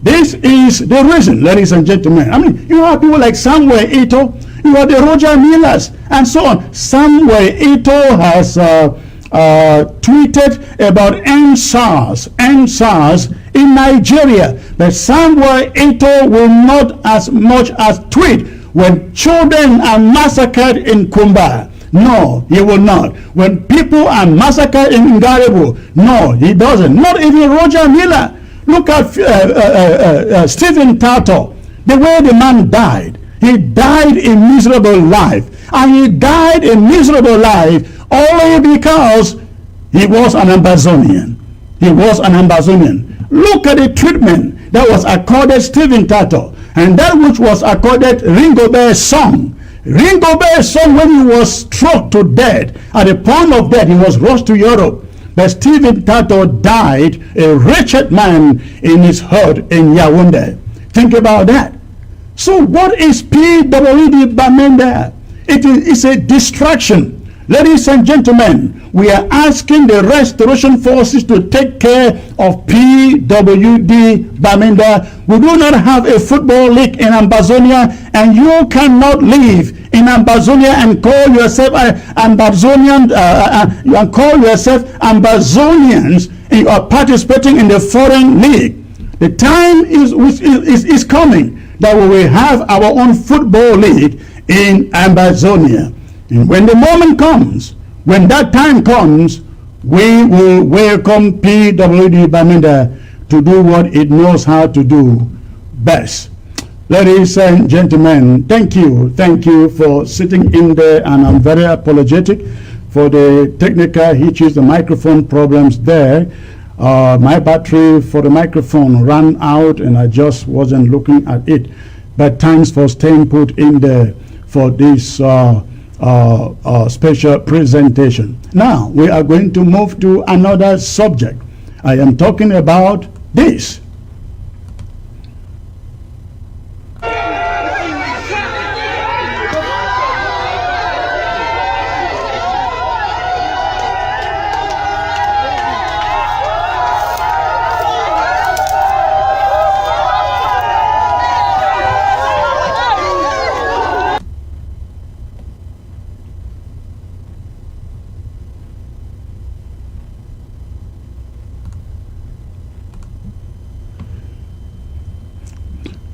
This is the reason, ladies and gentlemen. I mean, you have people like Samuel Ito, you have the Roger Millers, and so on. Samuel Ito has tweeted about NSAS in Nigeria, but Samuel Ito will not as much as tweet when children are massacred in Kumba. No, he will not. When people are massacred in Ngaribu, no, he doesn't. Not even Roger Miller. Look at Stephen Tato, the way the man died. He died a miserable life. And he died a miserable life only because he was an Ambazonian. He was an Ambazonian. Look at the treatment that was accorded Stephen Tato, and that which was accorded Ringo Bear's son. Ringo Bear's son, when he was struck to death, at the point of death, he was rushed to Europe. But Stephen Tato died a wretched man in his hut in Yaoundé. Think about that. So what is PWD Bamenda? It's a distraction. Ladies and gentlemen, we are asking the restoration forces to take care of PWD Bamenda. We do not have a football league in Ambazonia, and you cannot live in Ambazonia and call yourself Ambazonian, and call yourself Ambazonians. You are participating in the foreign league. The time is coming that we will have our own football league in Ambazonia. And when the moment comes, when that time comes, we will welcome PWD Bamenda to do what it knows how to do best. Ladies and gentlemen, thank you for sitting in there, and I'm very apologetic for the technical hitches, the microphone problems there. My battery for the microphone ran out and I just wasn't looking at it. But thanks for staying put in there for this special presentation. Now we are going to move to another subject. I am talking about this.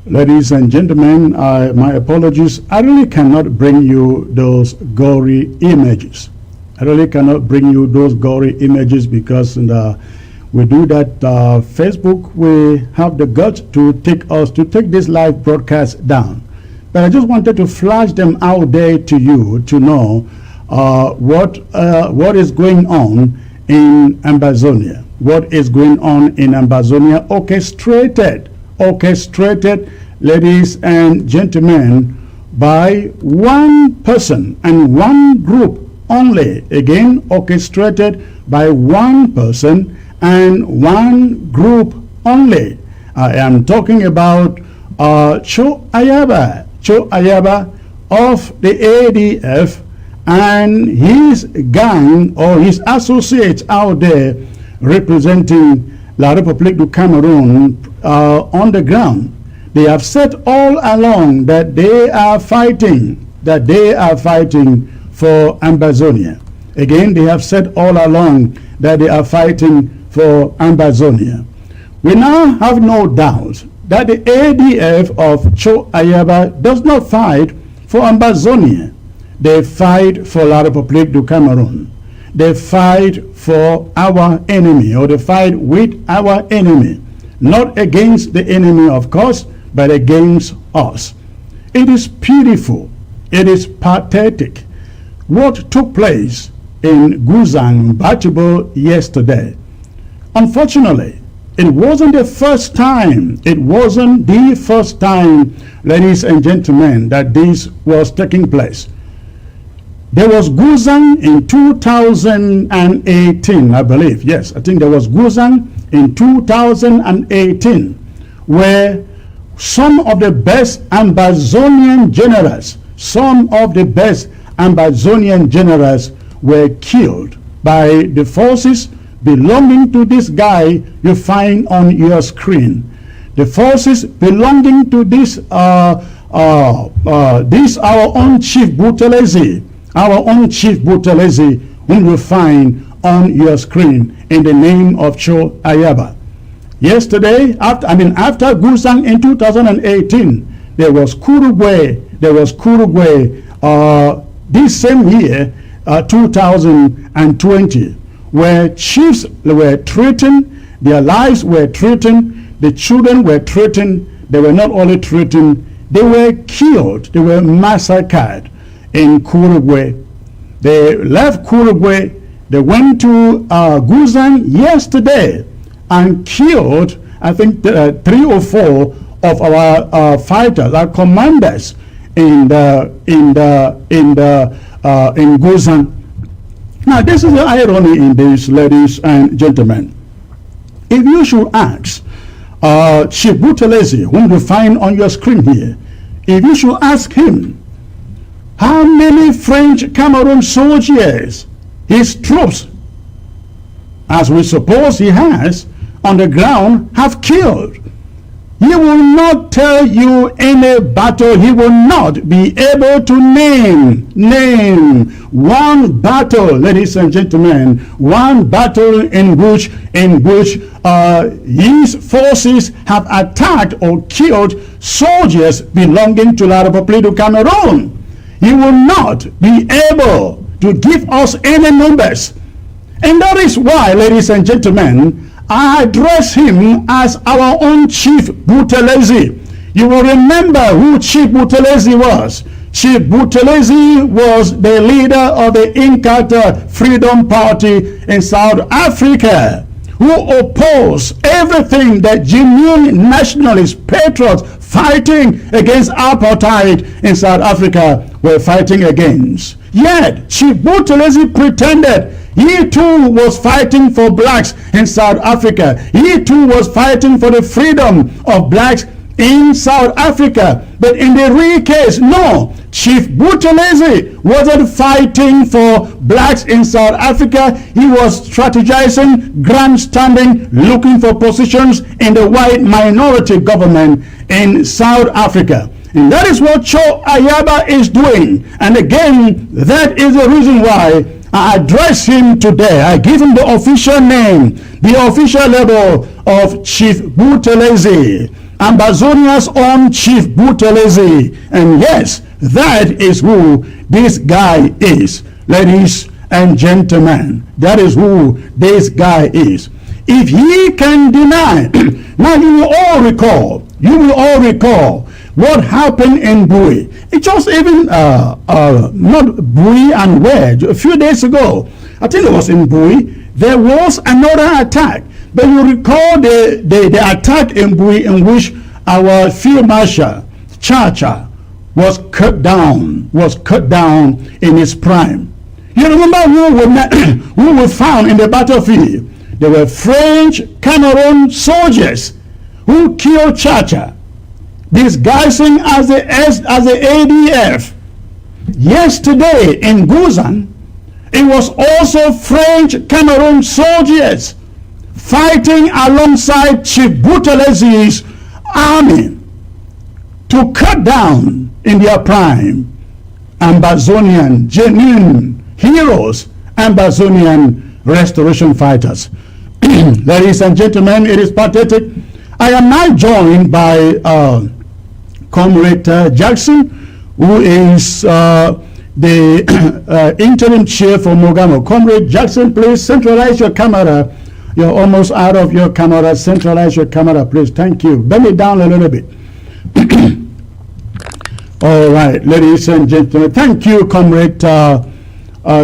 Ladies and gentlemen, my apologies. I really cannot bring you those gory images. I really cannot bring you those gory images because we do that. Facebook, we have the guts to take this live broadcast down. But I just wanted to flash them out there to you to know what is going on in Ambazonia. What is going on in Ambazonia? Orchestrated, ladies and gentlemen, by one person and one group only. Again, orchestrated by one person and one group only. I am talking about Cho Ayaba of the ADF and his gang or his associates out there representing La République du Cameroon on the ground. They have said all along that they are fighting for Ambazonia. Again, they have said all along that they are fighting for Ambazonia. We now have no doubt that the ADF of Cho Ayaba does not fight for Ambazonia. They fight for La République du Cameroon. They fight for our enemy, or they fight with our enemy. Not against the enemy, of course, but against us. It is pitiful. It is pathetic what took place in Guzang, Batibo yesterday. Unfortunately, it wasn't the first time. It wasn't the first time, ladies and gentlemen, that this was taking place. There was Guzang in 2018, I believe. Yes, I think there was Guzang in 2018, where some of the best Ambazonian generals were killed by the forces belonging to this guy you find on your screen. The forces belonging to this our own Chief Buthelezi, whom you find on your screen in the name of Cho Ayaba. Yesterday, after Guzang in 2018, there was Kurugwe. This same year, 2020, where chiefs were threatened, their lives were threatened, the children were threatened. They were not only threatened, they were killed, they were massacred in Kurugwe. They left Kurugwe, they went to Guzang yesterday and killed, I think, 3 or 4 of our fighters, our commanders in Guzang. Now, this is the irony in this, ladies and gentlemen. If you should ask Chief Buthelezi, whom you find on your screen here, if you should ask him how many French Cameroon soldiers, his troops, as we suppose he has, on the ground have killed, he will not tell you any battle. He will not be able to name one battle, ladies and gentlemen, one battle in which his forces have attacked or killed soldiers belonging to La Republique du Cameroon. He will not be able to give us any numbers. And that is why, ladies and gentlemen, I address him as our own Chief Buthelezi. You will remember who Chief Buthelezi was. Chief Buthelezi was the leader of the Inkatha Freedom Party in South Africa, who opposed everything that genuine nationalist patriots fighting against apartheid in South Africa were fighting against. Yet, Chief Buthelezi pretended he too was fighting for blacks in South Africa. He too was fighting for the freedom of blacks in South Africa. But in the real case, no. Chief Buthelezi wasn't fighting for blacks in South Africa. He was strategizing, grandstanding, looking for positions in the white minority government in South Africa. And that is what Cho Ayaba is doing. And again, that is the reason why I address him today. I give him the official name, the official label of Chief Buthelezi, Ambazonians' own Chief Buthelezi. And yes, that is who this guy is, ladies and gentlemen. That is who this guy is. If he can deny, now you will all recall what happened in Bui. It just even, not Bui and Wedge, a few days ago, I think it was in Bui, there was another attack. But you recall the attack in Bui in which our Field Marshal, Chacha, was cut down in his prime. You remember who we found in the battlefield? There were French Cameroon soldiers who killed Chacha, disguising as the ADF. Yesterday in Guzan, it was also French Cameroon soldiers fighting alongside Chief Buthelezi's army to cut down in their prime Ambazonian, genuine heroes, Ambazonian restoration fighters. Ladies and gentlemen, it is pathetic. I am now joined by Comrade Jackson, who is the interim chair for Mogamo. Comrade Jackson, please centralize your camera. You're almost out of your camera. Centralize your camera, please. Thank you. Bend it down a little bit. All right, ladies and gentlemen. Thank you, Comrade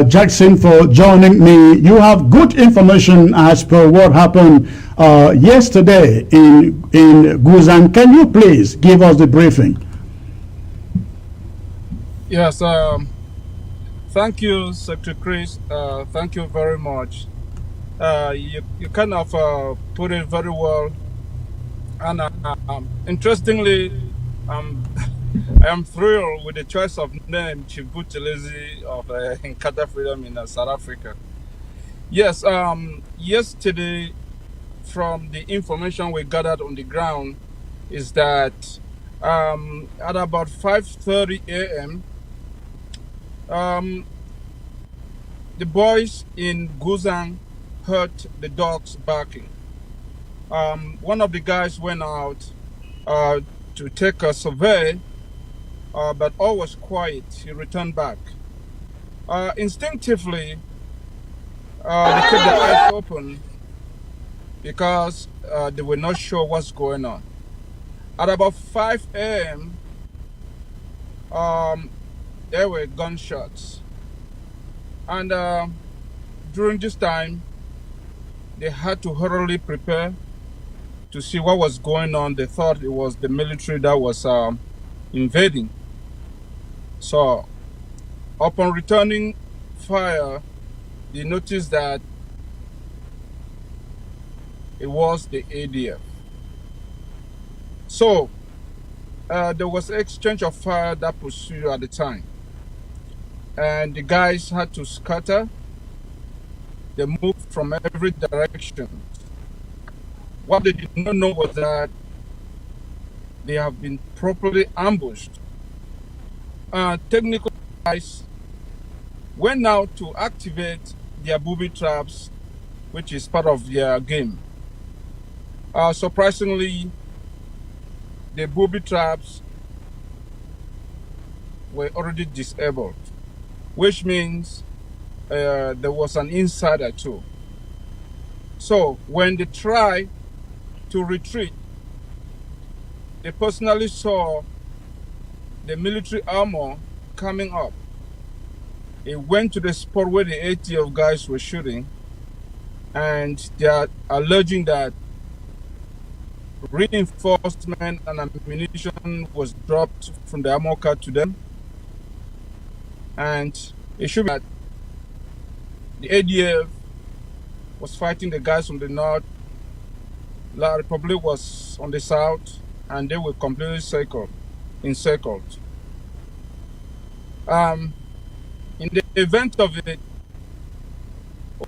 Jackson, for joining me. You have good information as per what happened yesterday in Guzan. Can you please give us the briefing? Yes, thank you, Secretary Chris. Thank you very much. You kind of put it very well. And interestingly, I am thrilled with the choice of name, Chief Buthelezi of Inkatha Freedom in South Africa. Yes, yesterday, from the information we gathered on the ground, is that at about 5:30 a.m., the boys in Guzan heard the dogs barking. One of the guys went out to take a survey, but all was quiet. He returned back. Instinctively, they kept their eyes open because they were not sure what's going on. At about 5 a.m., there were gunshots. And during this time, they had to hurriedly prepare to see what was going on. They thought it was the military that was invading. So, upon returning fire, they noticed that it was the ADF. So there was exchange of fire that pursued at the time, and the guys had to scatter. They moved from every direction. What they did not know was that they have been properly ambushed. Technical guys went out to activate their booby traps, which is part of their game. Surprisingly, the booby traps were already disabled, which means there was an insider too. So when they tried to retreat, they personally saw the military armor coming up. It went to the spot where the ATF guys were shooting, and they are alleging that reinforcement and ammunition was dropped from the armor car to them. And it should be that the ADF was fighting the guys from the north, La Republique was on the south, and they were completely encircled. In the event of it,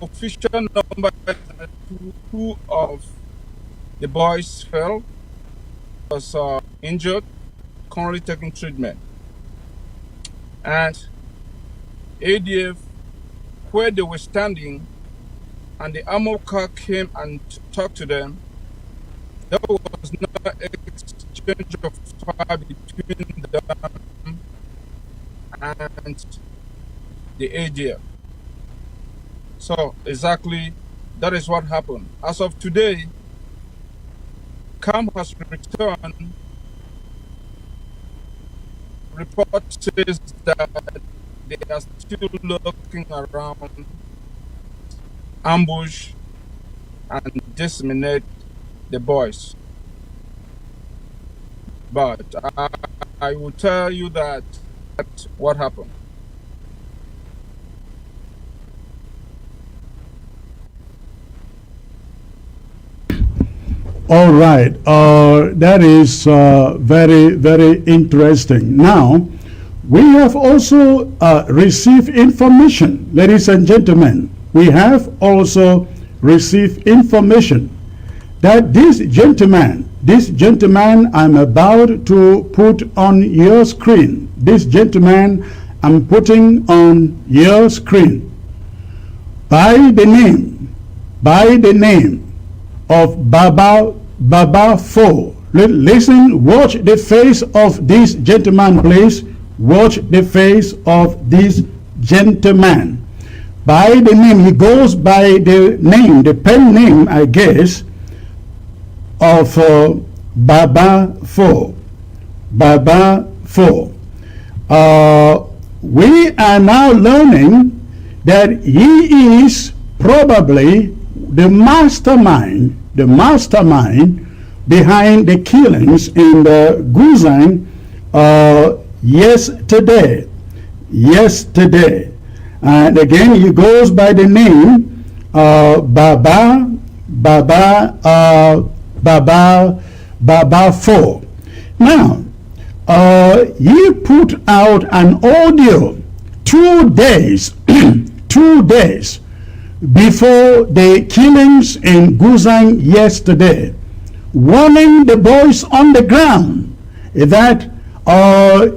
official number two of the boys fell, was injured, currently taking treatment. And ADF, where they were standing, and the armor car came and talked to them, there was no exchange of fire between them and the ADF. So exactly, that is what happened. As of today, CAM has returned. Report says that they are still looking around, ambush, and disseminate the boys. But I will tell you that what happened. All right. That is very, very interesting. Now, we have also received information, ladies and gentlemen. We have also received information that this gentleman I'm about to put on your screen, this gentleman I'm putting on your screen, by the name of Baba 4. Listen, watch the face of this gentleman, please. Watch the face of this gentleman. By the name, he goes by the name, the pen name, I guess, of Baba 4. Baba 4. We are now learning that he is probably the mastermind behind the killings in the Guzang yesterday. And again, he goes by the name Baba 4. Now, he put out an audio 2 days, 2 days before the killings in Guzang yesterday, warning the boys on the ground that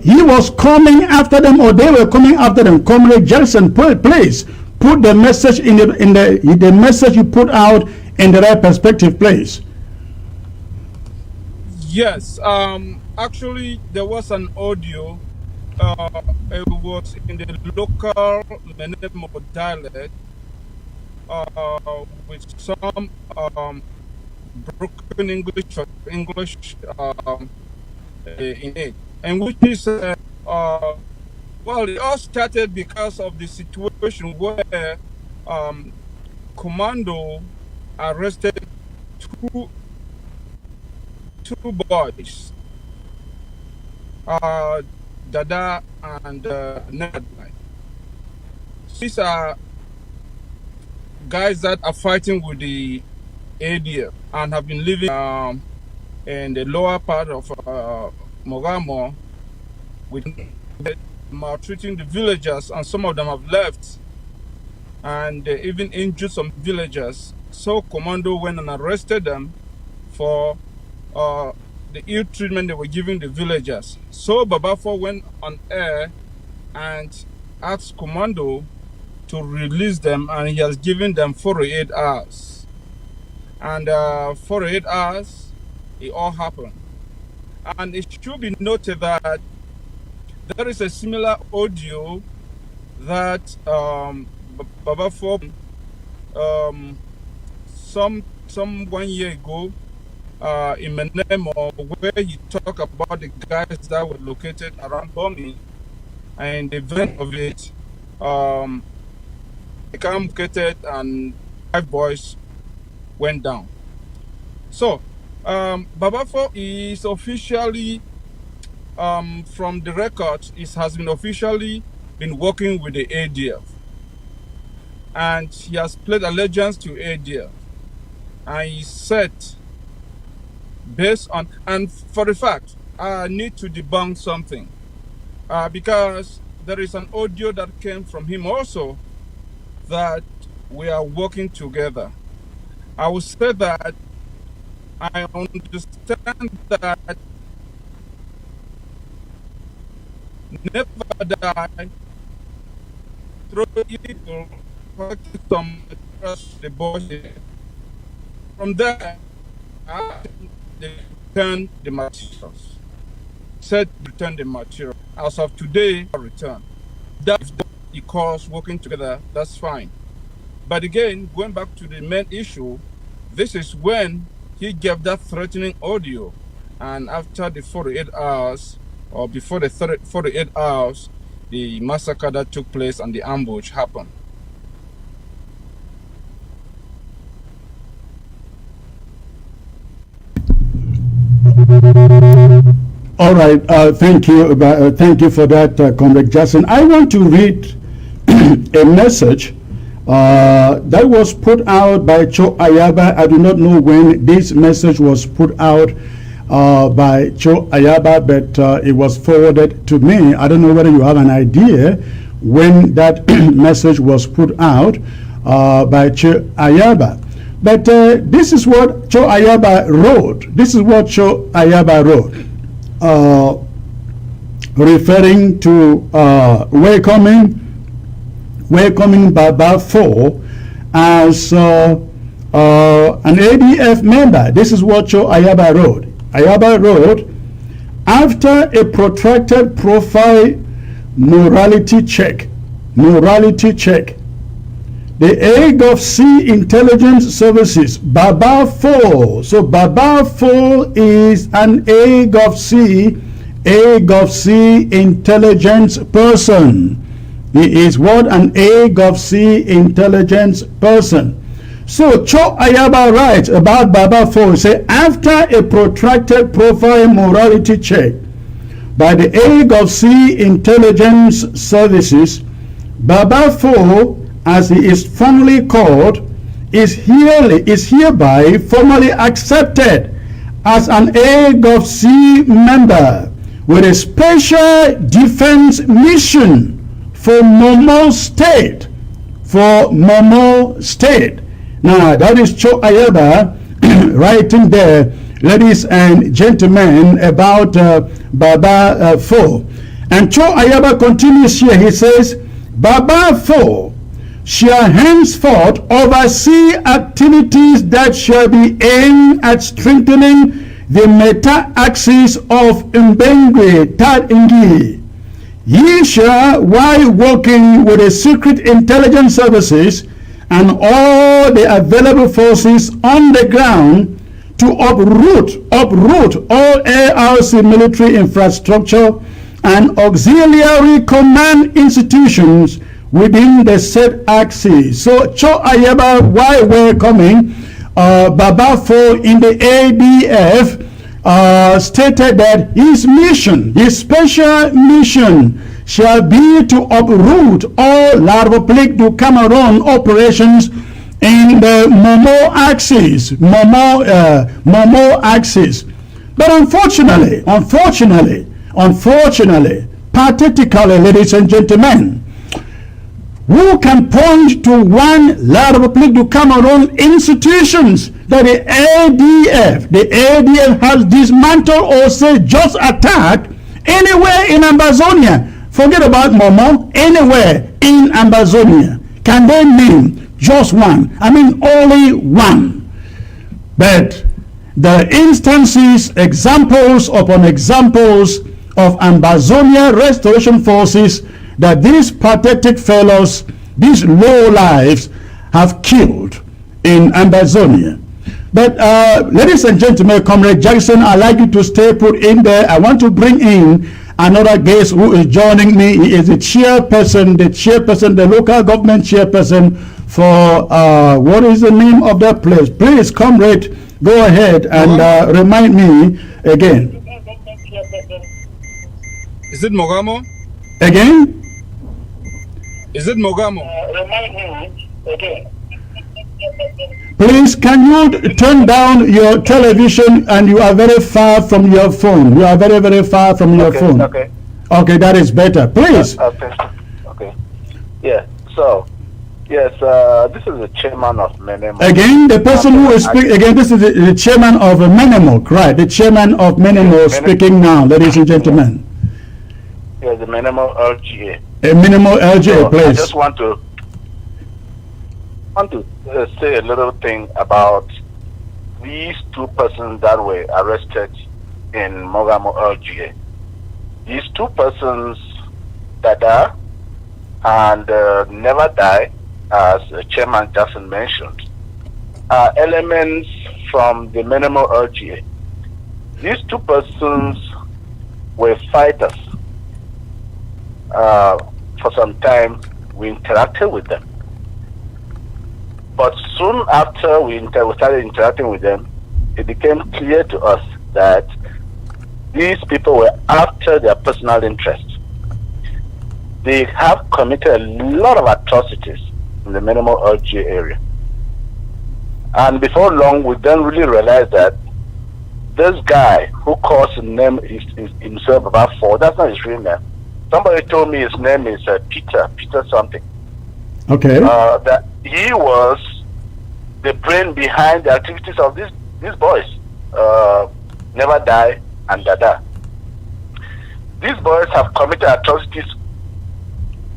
he was coming after them, or they were coming after them. Comrade Jackson, please put the message in the message you put out in the right perspective, please. Yes, actually there was an audio. It was in the local Menemo dialect, with some broken English or English in it, and which is well, it all started because of the situation where Commando arrested two boys, Dada and Ned. These are guys that are fighting with the ADF and have been living in the lower part of Mogamo, with maltreating the villagers, and some of them have left, and they even injured some villagers. So Commando went and arrested them for the ill treatment they were giving the villagers. So Babafo went on air and asked Commando to release them, and he has given them 48 hours. And 48 hours, it all happened. And it should be noted that there is a similar audio that Babafo some 1 year ago in Menemo, where he talked about the guys that were located around bombing, and the event of it, they came located and 5 boys went down. So Babafo is officially, from the record, has been officially been working with the ADF, and he has pledged allegiance to ADF, and he said, based on, and for the fact, I need to debunk something, because there is an audio that came from him also that we are working together. I will say that I understand that never die through evil, some the body. From there, they return the materials. Said return the material. As of today, return. That's because working together, that's fine. But again, going back to the main issue, this is when he gave that threatening audio, and after the 48 hours, or before the 48 hours, the massacre that took place and the ambush happened. All right, thank you for that, Comrade Jackson. I want to read a message that was put out by Cho Ayaba. I do not know when this message was put out by Cho Ayaba, but it was forwarded to me. I don't know whether you have an idea when that message was put out by Cho Ayaba. But this is what Cho Ayaba wrote. This is what Cho Ayaba wrote. Referring to welcoming Baba 4 as an ADF member. This is what Cho Ayaba wrote. Ayaba wrote, after a protracted profile morality check, the AGOV-C intelligence services, Baba 4. So Baba 4 is an AGOV-C intelligence person. He is what? An AGOV-C intelligence person. So Cho Ayaba writes about Baba 4, say, after a protracted profile morality check by the AGOV-C intelligence services, Baba 4, as he is formally called, is hereby formally accepted as an AGOV-C member with a special defense mission for Momo State. Now, that is Cho Ayaba writing there, ladies and gentlemen, about Baba 4. And Cho Ayaba continues here. He says, Baba 4 shall henceforth oversee activities that shall be aimed at strengthening the meta-axis of Mbengwe Tad Ingi. Ye shall, while working with the secret intelligence services and all the available forces on the ground, to uproot all ARC military infrastructure and auxiliary command institutions within the said axis. So Cho Ayaba, while welcoming Baba 4 in the ADF, stated that his mission, his special mission, shall be to uproot all La Republique du Cameroon operations in the Momo axis, Momo axis. But unfortunately, pathetically, ladies and gentlemen, who can point to one La Republique du Cameroon institutions that the ADF has dismantled or say just attacked anywhere in Ambazonia? Forget about Momo, anywhere in Ambazonia. Can they name just one? I mean, only one. But the instances, examples upon examples of Ambazonia restoration forces that these pathetic fellows, these low lives, have killed in Ambazonia. But ladies and gentlemen, Comrade Jackson, I'd like you to stay put in there. I want to bring in another guest who is joining me. He is the chairperson, the local government chairperson for, what is the name of that place? Please, Comrade, go ahead and remind me again. Is it Mogamo? Again? Is it Mogamo? Remind me again. Please, can you turn down your television, and you are very far from your phone. You are very, very far from your phone. Okay. Okay, that is better. Please. Okay. Yeah. So, yes, this is the chairman of Menemo. Again, the person who is speaking, again, this is the chairman of Menemo, right? The chairman of Menemo speaking now, ladies and gentlemen. Yeah, the Menemo LGA. Menemo LGA, so please. I just want to say a little thing about these two persons that were arrested in Mogamo LGA. These two persons, Dada and Never Die, as Chairman Jackson mentioned, are elements from the Menemo LGA. These two persons were fighters. For some time, we interacted with them. But soon after we started interacting with them, it became clear to us that these people were after their personal interests. They have committed a lot of atrocities in the Menemo LGA area. And before long, we then really realized that this guy who calls himself about four, that's not his real name. Somebody told me his name is Peter something. Okay. That he was the brain behind the activities of these boys, Never Die and Dada. These boys have committed atrocities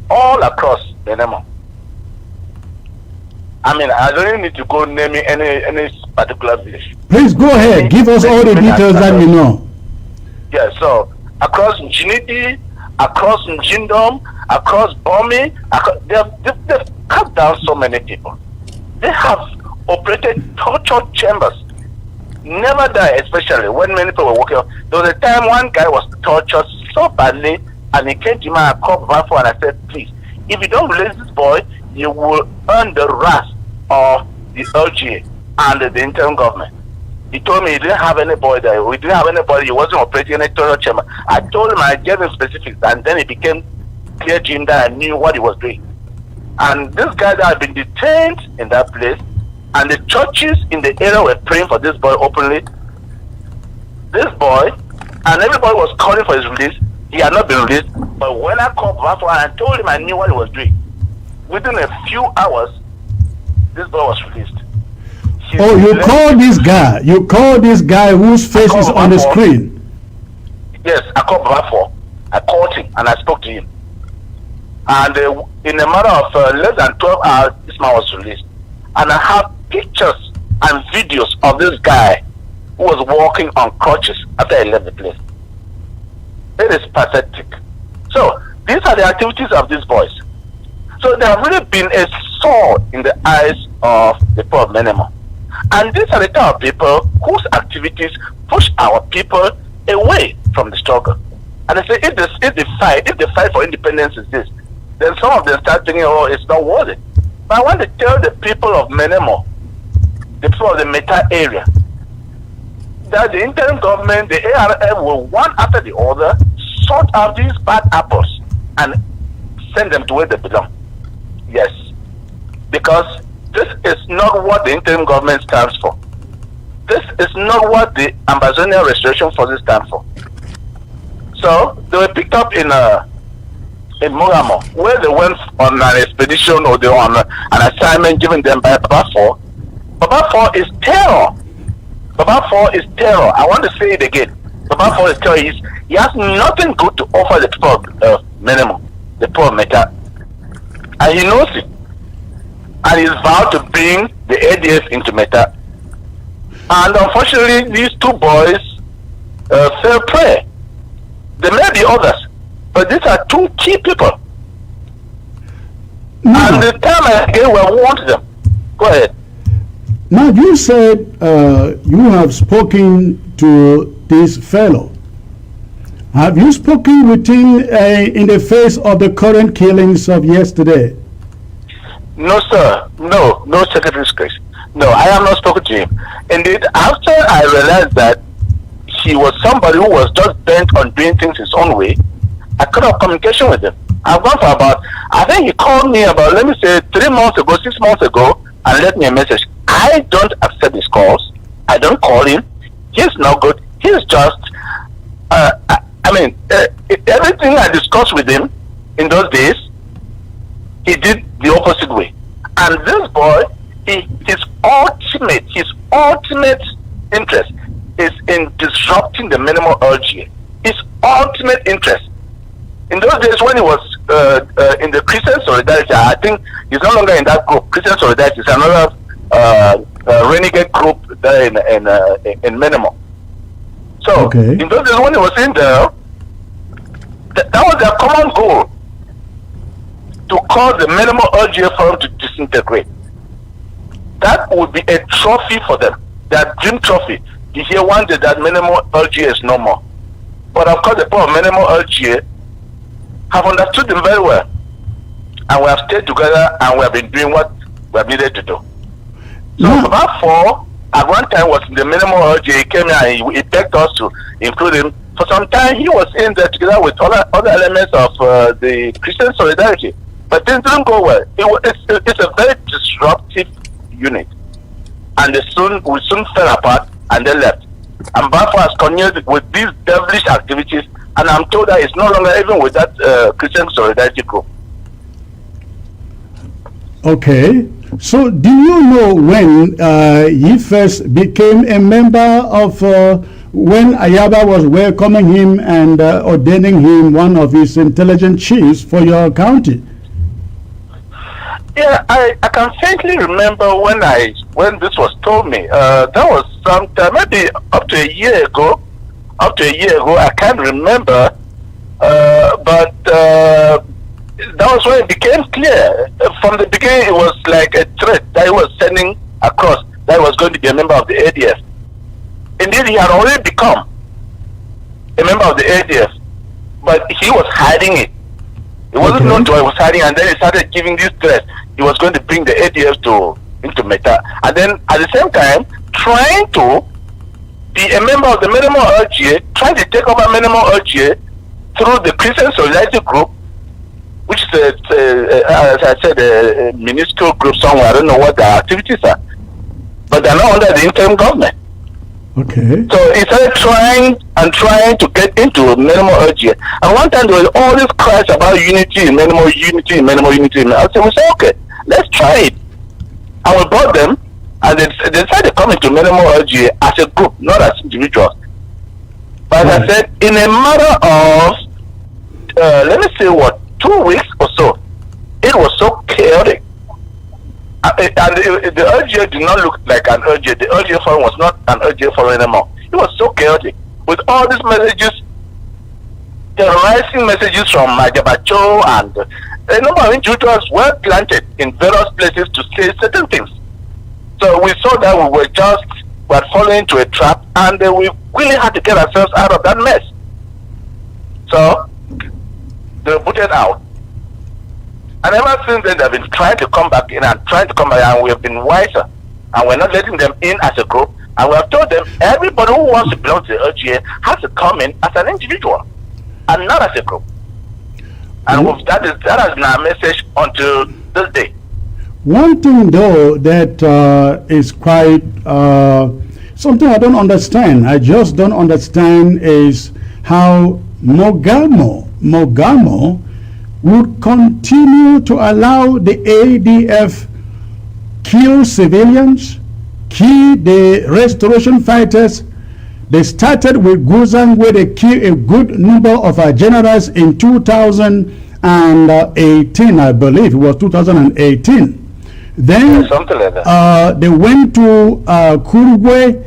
all across Menemo. I mean, I don't even need to go naming any particular village. Please go ahead. Give us all the details that you know. Yeah, so across Njiniti, across Njindom, across Bomi, they've cut down so many people. They have operated torture chambers. Never Die, especially when many people were working. There was a time one guy was tortured so badly, and he came to me and called and I said, please, if you don't release this boy, you will earn the wrath of the LGA and the interim government. He told me he didn't have any boy there. We didn't have anybody. He wasn't operating any torture chamber. I told him, I gave him specifics, and then it became clear to him that I knew what he was doing. And this guy that had been detained in that place, and the churches in the area were praying for this boy openly. This boy, and everybody was calling for his release. He had not been released. But when I called Bafo and I told him I knew what he was doing, within a few hours, this boy was released. Oh, you call this guy? You call this guy whose face is on the screen? Yes, I called Bafo. I called him and I spoke to him. And in a matter of less than 12 hours, this man was released. And I have pictures and videos of this guy who was walking on crutches after I left the place. It is pathetic. So, these are the activities of these boys. So, they have really been a sword in the eyes of the poor of Menemo. And these are the type of people whose activities push our people away from the struggle. And I say, if the fight for independence is this, then some of them start thinking, oh, it's not worth it. But I want to tell the people of Menemo, the people of the Meta area, that the interim government, the ARF, will one after the other sort out these bad apples and send them to where they belong. Yes. Because This is not what the interim government stands for. This is not what the Ambazonian Restoration Forces stand for. So they were picked up in Mogamo, where they went on an expedition or they were on an assignment given them by Baba 4. Baba 4 is terror. Baba 4 is terror. I want to say it again. Baba 4 is terror. He has nothing good to offer the people of Menemo, the people of Meta. And he knows it. And he's vowed to bring the ADF into Meta. And unfortunately, these two boys fell prey. There may be others, but these are two key people. Now, and the time again we want them. Go ahead. Now, you said you have spoken to this fellow. Have you spoken with him in the face of the current killings of yesterday? No, sir. No, Secretary Chris. No, I have not spoken to him. Indeed, after I realized that he was somebody who was just bent on doing things his own way, I cut off communication with him. I've gone for about, I think he called me about, let me say, 3 months ago, 6 months ago, and left me a message. I don't accept his calls. I don't call him. He's not good. He's just, everything I discussed with him in those days, he did the opposite way. And this boy, his ultimate interest is in disrupting the minimal LGA. His ultimate interest. In those days when he was in the Christian Solidarity, I think he's no longer in that group. Christian Solidarity is another renegade group there in Minimal. So okay. In those days when he was in there, that was their common goal, to cause the Minimal LGA forum to disintegrate. That would be a trophy for them, their dream trophy. You hear one day that Minimal LGA is no more. But of course the people of Minimal LGA have understood them very well. And we have stayed together and we have been doing what we have needed to do. So Baba 4 at one time was in the Minimal LGA. He came here and he begged us to include him. For some time he was in there together with other elements of the Christian Solidarity. But things didn't go well. It's a very disruptive unit. And we soon fell apart and they left. And Bafo has continued with these devilish activities, and I'm told that it's no longer even with that Christian Solidarity group. Okay. So do you know when he first became a member of, when Ayaba was welcoming him and ordaining him one of his intelligent chiefs for your county? Yeah, I can faintly remember when this was told me. That was sometime, maybe up to a year ago. I can't remember. But that was when it became clear. From the beginning, it was like a threat that he was sending across that he was going to be a member of the ADF. Indeed, he had already become a member of the ADF, but he was hiding it. It wasn't known to him, he was hiding, and then he started giving these threats. He was going to bring the ADF into Meta, and then at the same time trying to be a member of the Minimal LGA, trying to take over Minimal LGA through the Christian Solidarity group, which is as I said, a minuscule group somewhere. I don't know what their activities are, but they're not under the interim government. Okay. So he started trying to get into Minimal LGA. And one time there was all this cries about unity, Minimal unity. I said, we said, okay, let's try it. And we brought them, and they decided to come into Minimal LGA as a group, not as individuals. But as I said, in a matter of, let me say 2 weeks or so, it was so chaotic. And the LGA did not look like an LGA. The LGA forum was not an LGA forum anymore. It was so chaotic. With all these messages, terrorizing messages from Majabacho, and a number of individuals were planted in various places to say certain things. So we saw that we were falling into a trap, and we really had to get ourselves out of that mess. So they were booted out. And ever since then, they've been trying to come back in and we have been wiser. And we're not letting them in as a group. And we have told them, everybody who wants to belong to the LGA has to come in as an individual and not as a group. And that has been our message until this day. One thing, though, that is quite something I don't understand. I just don't understand is how Mogamo would continue to allow the ADF kill civilians, kill the restoration fighters. They started with Guzan, where they killed a good number of our generals in 2018, I believe. It was 2018. Then something like that. they went to Kurugwe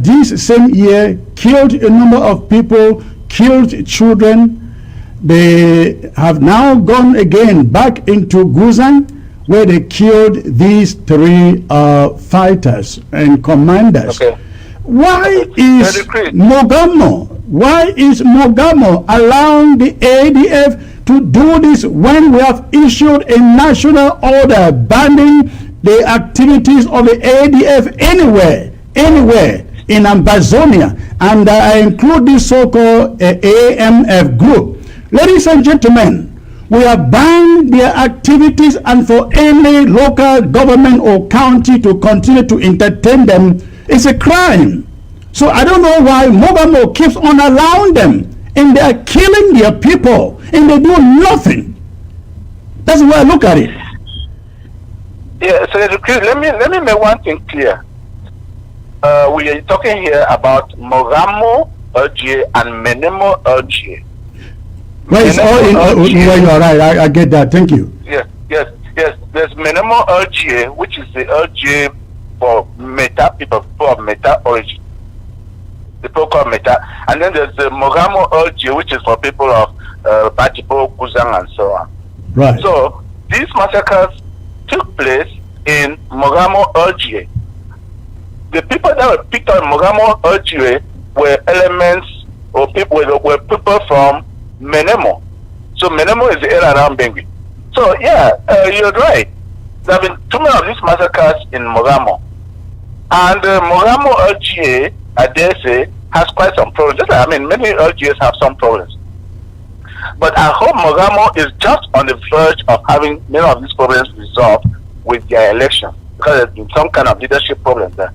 this same year, killed a number of people, killed children. They have now gone again back into Guzan, where they killed these three fighters and commanders. Okay. Why is Mogamo allowing the ADF to do this when we have issued a national order banning the activities of the ADF anywhere in Ambazonia? And I include this so-called AMF group. Ladies and gentlemen, we have banned their activities, and for any local government or county to continue to entertain them is a crime. So I don't know why Mogamo keeps on allowing them, and they are killing their people, and they do nothing. That's the way I look at it. Yeah, so let me make one thing clear. We are talking here about Mogamo LGA and Menemo LGA. Well, it's all in. Well, you are right. I get that. Thank you. Yes. There's Menemo LGA, which is the LGA for Meta people of Meta origin. The people called Meta, and then there's the Mogamo LGA, which is for people of Batipo, Guzang, and so on. Right. So these massacres took place in Mogamo LGA. The people that were picked on Mogamo LGA were elements or people were people from Menemo. So Menemo is the area around Bengui. So yeah, you're right. There have been too many of these massacres in Mogamo. And Mogamo LGA, I dare say, has quite some problems. Many LGAs have some problems. But I hope Mogamo is just on the verge of having many of these problems resolved with their election, because there's been some kind of leadership problems there.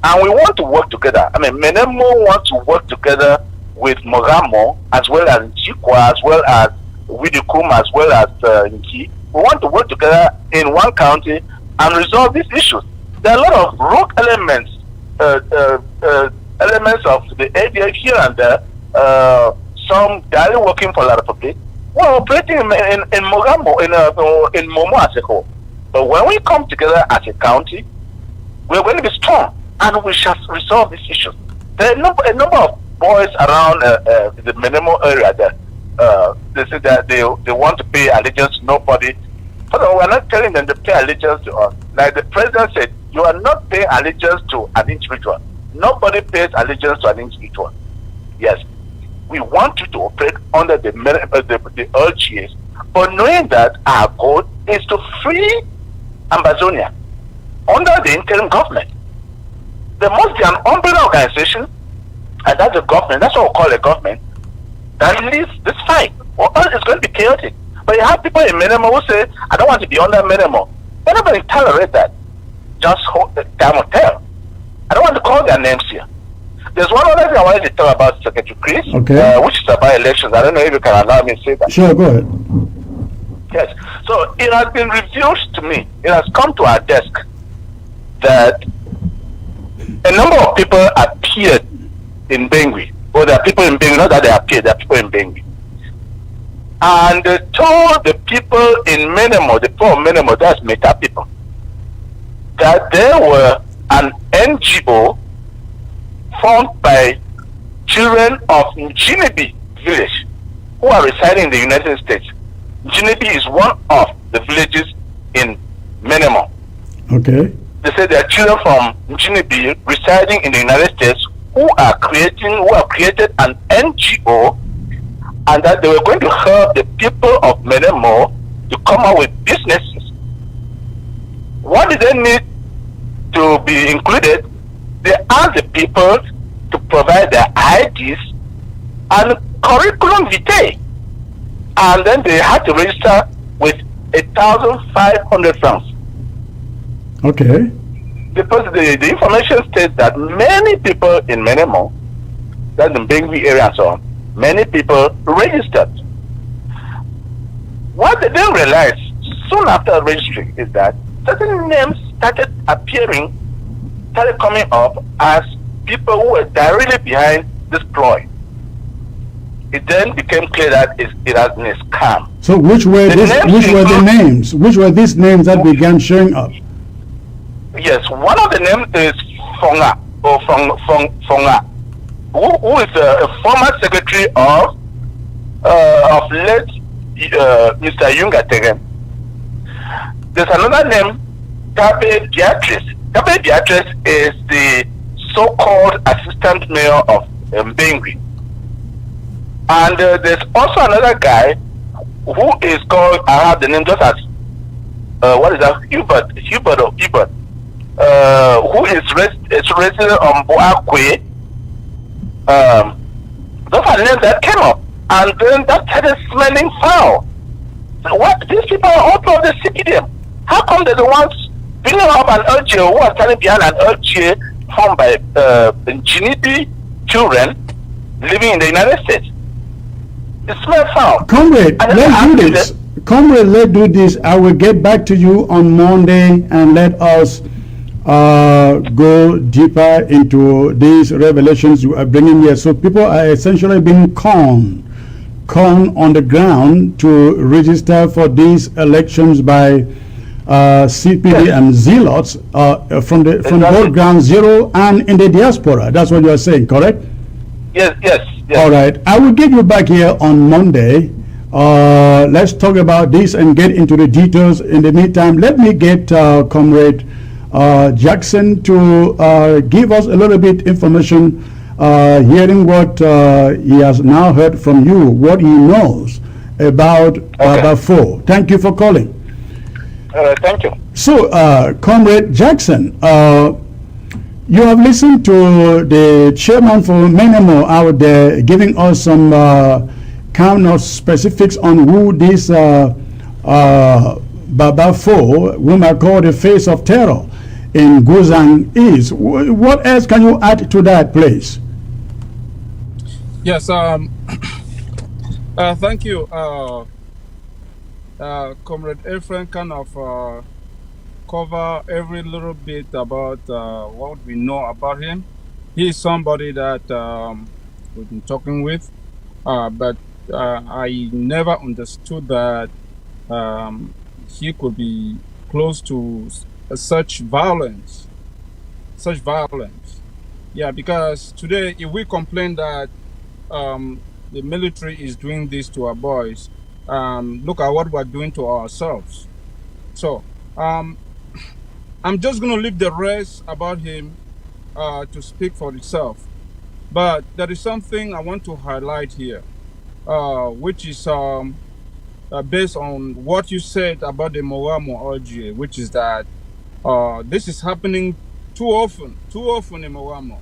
And we want to work together. Menemo wants to work together with Mogamo, as well as Chikwa, as well as Widikum, as well as Nki. We want to work together in one county and resolve these issues. There are a lot of rogue elements, elements of the ADF here and there, some directly working for La Republique. We're operating in Mogamo, in Momo as a whole. But when we come together as a county, we're going to be strong, and we shall resolve these issues. There are a number of boys around the Menemo area there. They say that they want to pay allegiance to nobody. But we're not telling them to pay allegiance to us. Like the president said, you are not paying allegiance to an individual. Nobody pays allegiance to an individual. Yes, we want you to operate under the LGAs, but knowing that our goal is to free Ambazonia under the interim government. There must be an umbrella organization, and that's the government. That's what we call a government that leads this fight, or else it's going to be chaotic. But you have people in Menemo who say, I don't want to be under Menemo. They're not going to tolerate that. Just hold the time will tell. I don't want to call their names here. There's one other thing I wanted to talk about, Secretary Chris, which is about elections. I don't know if you can allow me to say that. Sure, go ahead. Yes. So it has been revealed to me, it has come to our desk that a number of people appeared in Bengui. Well, there are people in Bengui, not that they appeared, there are people in Bengui. And they told the people in Menemo, the poor Menemo, that's Meta people, that there were an NGO formed by children of Njinibi village who are residing in the United States. Njinibi is one of the villages in Menemo. Okay. They say there are children from Njinibi residing in the United States who have created an NGO, and that they were going to help the people of Menemo to come up with businesses. What did they need to be included? They asked the people to provide their IDs and curriculum vitae, and then they had to register with 1,500 francs. Okay. Because the information states that many people in Menemo, that's in Bengui area and so on, many people registered. What they didn't realize soon after registering is that certain names started appearing, started coming up as people who were directly behind this ploy. It then became clear that it has been a scam. So which were the names? Which were these names that began showing up? Yes, one of the names is Fonga or Fonga, who is a former secretary of late Mr. Yunga Tegen. There's another name, Tabe Beatrice. Tabe Beatrice is the so-called assistant mayor of Bengui. And there's also another guy who is called, I have the name just as, what is that? Hubert, who is resident on Boakwe. Those are names that came up. And then that started smelling foul. What? These people are all of the CPDM. How come they're the ones bringing up an LGA who are standing behind an LGA formed by Ginipi children living in the United States? It smells foul. Comrade, let's do this. Comrade, let's do this. I will get back to you on Monday and let us go deeper into these revelations you are bringing here. So people are essentially being conned on the ground to register for these elections by CPD and zealots from both ground zero and in the diaspora. That's what you are saying, correct? Yes. All right. I will get you back here on Monday. Let's talk about this and get into the details. In the meantime, let me get Comrade Jackson to give us a little bit information, hearing what he has now heard from you, what he knows about Bafo. Thank you for calling. Thank you. So, Comrade Jackson, you have listened to the chairman for Menemo out there giving us some kind of specifics on who this Babafo, whom I call the face of terror in Guzang, is. What else can you add to that, please? Yes, thank you. Comrade Efren kind of cover every little bit about what we know about him. He is somebody that we've been talking with, but I never understood that he could be close to such violence. Yeah, because today if we complain that the military is doing this to our boys, look at what we're doing to ourselves. So I'm just going to leave the rest about him to speak for itself. But there is something I want to highlight here, which is based on what you said about the Moamo LGA, which is that this is happening too often in Moamo.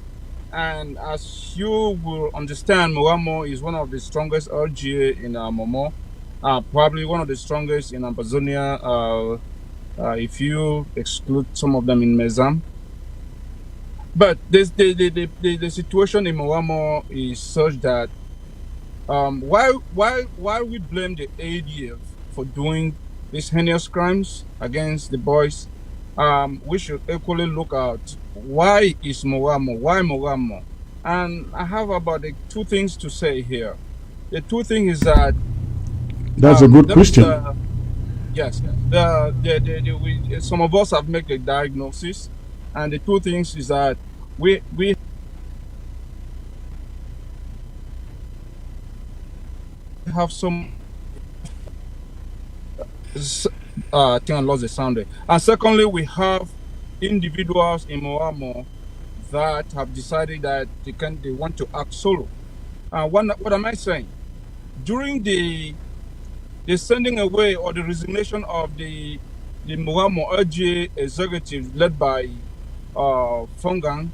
And as you will understand, Moamo is one of the strongest LGA in Momo, probably one of the strongest in Ambazonia, if you exclude some of them in Mezam. But the situation in Moamo is such that while we blame the ADF for doing these heinous crimes against the boys, we should equally look at why Moamo. And I have about two things to say here. The two things is that that's a good question. Yes, some of us have made a diagnosis, and the two things is that we have some. I think I lost the sound there. And secondly, we have individuals in Moamo that have decided that they want to act solo. What am I saying? During the sending away or the resignation of the Moamo LGA executive led by Fongang,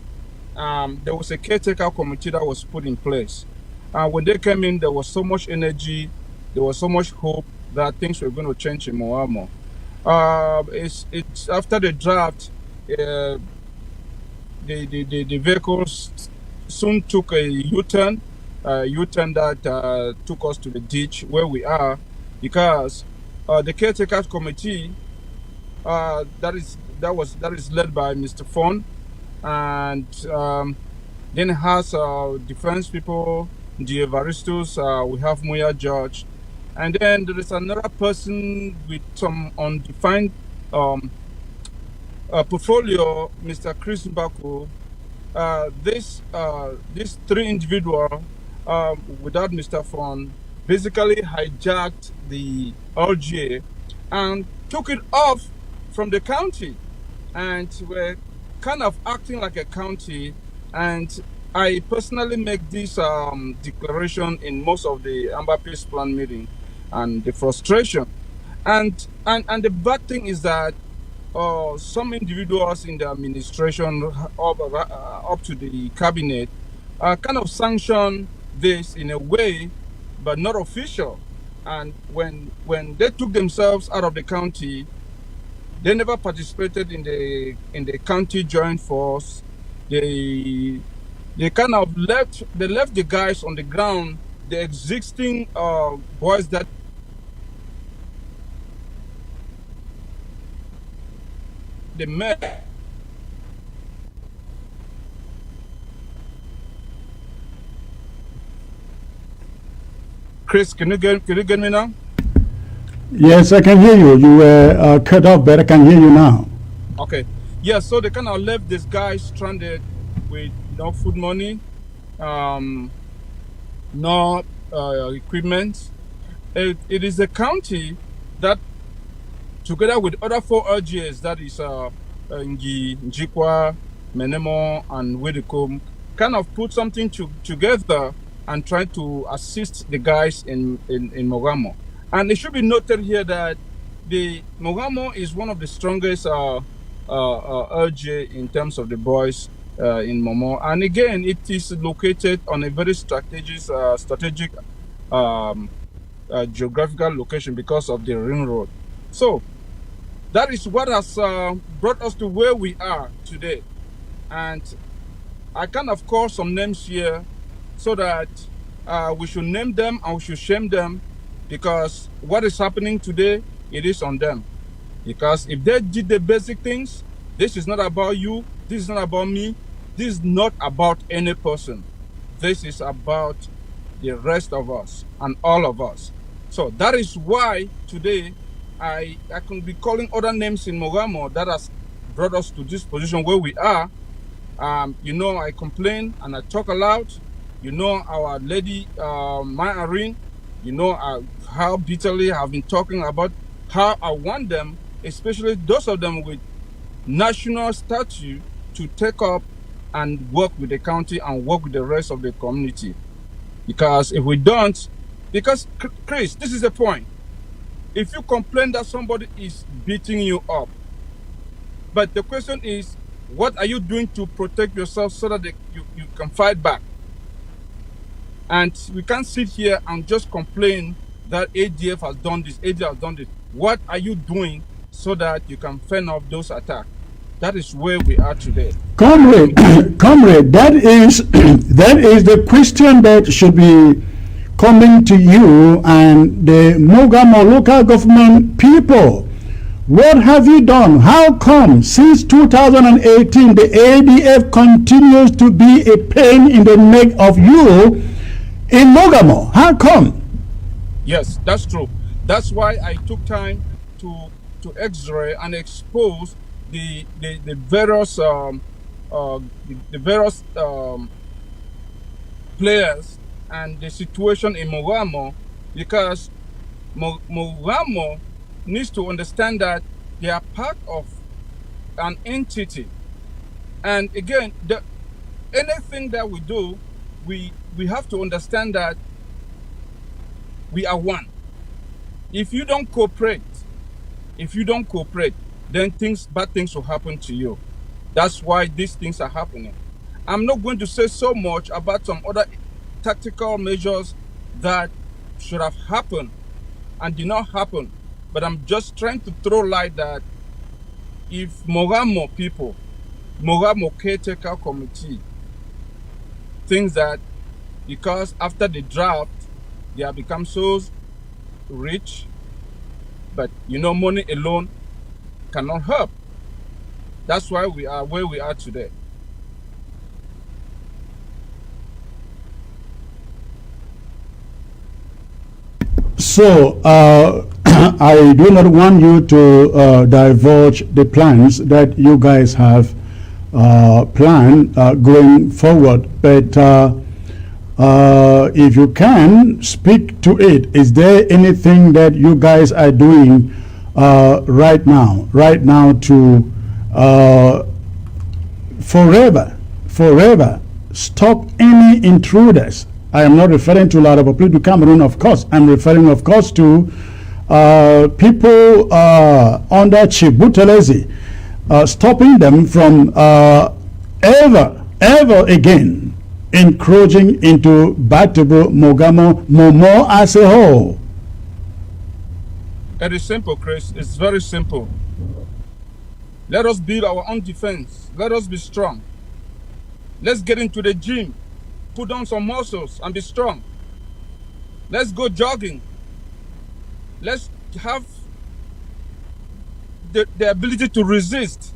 there was a caretaker committee that was put in place. When they came in, there was so much energy, there was so much hope that things were going to change in Moamo. It's after the draft uh, the vehicles soon took a U-turn, U-turn that took us to the ditch where we are, because the caretaker committee that is led by Mr. Fon, and then it has defense people, the Evaristos, we have Moya George, and then there is another person with some undefined portfolio, Mr. Chris Mbaku. These three individuals, without Mr. Fon, basically hijacked the LGA and took it off from the county, and were kind of acting like a county. And I personally make this declaration in most of the Amber Peace Plan meeting, and the frustration, and the bad thing is that some individuals in the administration up to the cabinet kind of sanction this in a way, but not official. And when they took themselves out of the county, they never participated in the county joint force. They kind of left the guys on the ground, the existing boys that they met. Chris, can you get me now? Yes, I can hear you. You were cut off, but I can hear you now. Okay. Yeah, so they kind of left this guy stranded with no food money, no equipment. It is a county that, together with other 4 LGAs, that is Ngi, Njikwa, Menemo, and Wedicom, kind of put something together and try to assist the guys in Mogamo. And it should be noted here that the Mogamo is one of the strongest LGA in terms of the boys in Momo. And again, it is located on a very strategic geographical location because of the ring road. So that is what has brought us to where we are today. And I can, of course, some names here so that we should name them and we should shame them, because what is happening today, it is on them. Because if they did the basic things, this is not about you, this is not about me, this is not about any person. This is about the rest of us and all of us. So that is why today I can be calling other names in Mogamo that has brought us to this position where we are. I complain and I talk aloud. Our lady, my Irene, how bitterly I've been talking about how I want them, especially those of them with national stature, to take up and work with the county and work with the rest of the community. Because if we don't, because Chris, this is the point. If you complain that somebody is beating you up, but the question is, what are you doing to protect yourself so that you can fight back? And we can't sit here and just complain that ADF has done this, ADF has done this. What are you doing so that you can fend off those attacks? That is where we are today. Comrade, that is the question that should be coming to you and the Mogamo local government people. What have you done? How come since 2018 the ADF continues to be a pain in the neck of you in Mogamo? How come? Yes, that's true. That's why I took time to X-ray and expose the various players and the situation in Mogamo, because Mogamo needs to understand that they are part of an entity. And again, anything that we do, we have to understand that we are one. If you don't cooperate, then bad things will happen to you. That's why these things are happening. I'm not going to say so much about some other tactical measures that should have happened and did not happen, but I'm just trying to throw light that if Mogamo people, Mogamo caretaker committee, thinks that because after the draft, they have become so rich, but money alone cannot help. That's why we are where we are today. So, I do not want you to divulge the plans that you guys have planned going forward, but if you can speak to it, is there anything that you guys are doing right now to forever stop any intruders? I am not referring to La Republique du Cameroon, of course. I'm referring, of course, to people under Chief Buthelezi, stopping them from ever again encroaching into Batibo, Mogamo, Momo as a whole. It is simple, Chris. It's very simple. Let us build our own defense. Let us be strong. Let's get into the gym, put on some muscles and be strong. Let's go jogging. Let's have the ability to resist,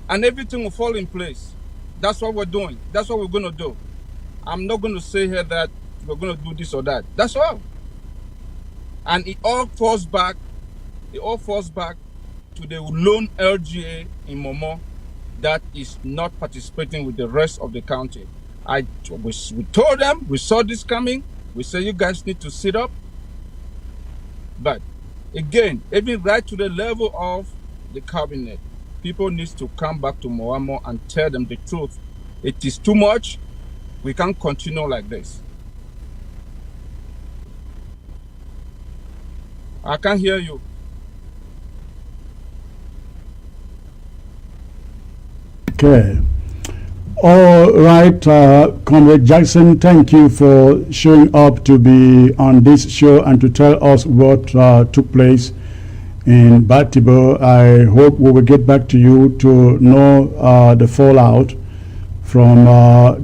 and everything will fall in place. That's what we're doing. That's what we're going to do. I'm not going to say here that we're going to do this or that. That's all. And it all falls back to the lone LGA in Momo that is not participating with the rest of the county. We told them, we saw this coming. We said, you guys need to sit up. But again, even right to the level of the cabinet, people need to come back to Moamo and tell them the truth. It is too much. We can't continue like this. I can't hear you. Okay. All right, Comrade Jackson, thank you for showing up to be on this show and to tell us what took place in Batibo. I hope we will get back to you to know the fallout from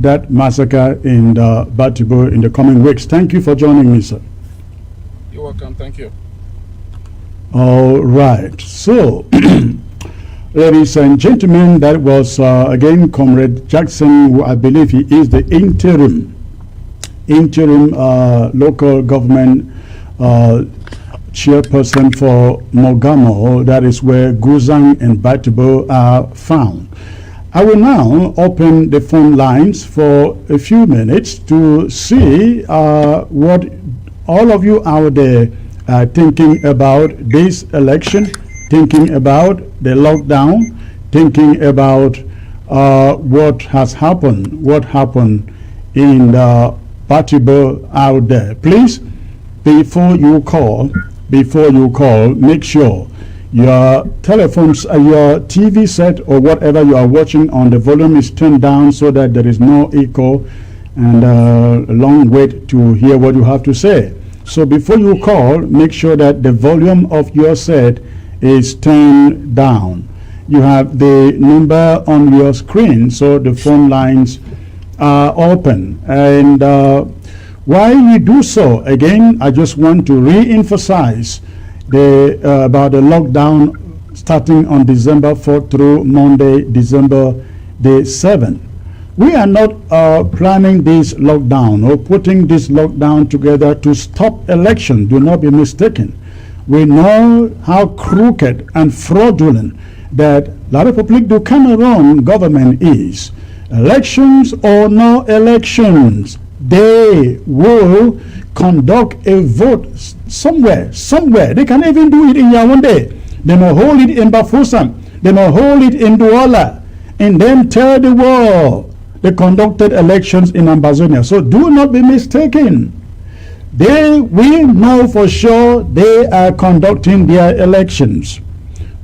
that massacre in Batibo in the coming weeks. Thank you for joining me, sir. You're welcome. Thank you. All right. So, ladies and gentlemen, that was again Comrade Jackson, who I believe he is the interim local government chairperson for Mogamo. That is where Guzang and Batibo are found. I will now open the phone lines for a few minutes to see what all of you out there are thinking about this election, thinking about the lockdown, thinking about what happened in Batibo out there. Please, before you call, make sure your telephones, your TV set or whatever you are watching on, the volume is turned down so that there is no echo and a long wait to hear what you have to say. So before you call, make sure that the volume of your set is turned down. You have the number on your screen, so the phone lines are open. And while we do so, again, I just want to re-emphasize about the lockdown starting on December 4th through Monday, December the 7th. We are not planning this lockdown or putting this lockdown together to stop election. Do not be mistaken. We know how crooked and fraudulent that La Republique du Cameroon government is. Elections or no elections, they will conduct a vote somewhere. They can even do it in Yaoundé. They may hold it in Bafoussam. They may hold it in Douala. And then tell the world they conducted elections in Ambazonians. So do not be mistaken. We know for sure they are conducting their elections.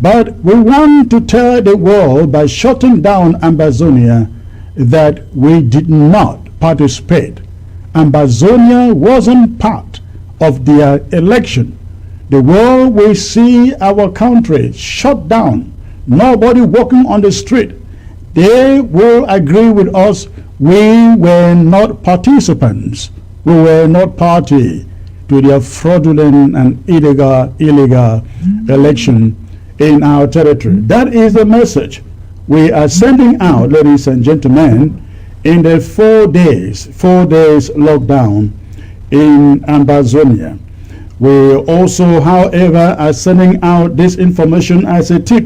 But we want to tell the world by shutting down Ambazonia that we did not participate. Ambazonia wasn't part of their election. The world will see our country shut down nobody walking on the street. They will agree with us. We were not participants. We were not party to their fraudulent and illegal election in our territory. That is the message we are sending out, ladies and gentlemen, in the 4 days lockdown in Ambazonia. We also, however, are sending out this information as a tip.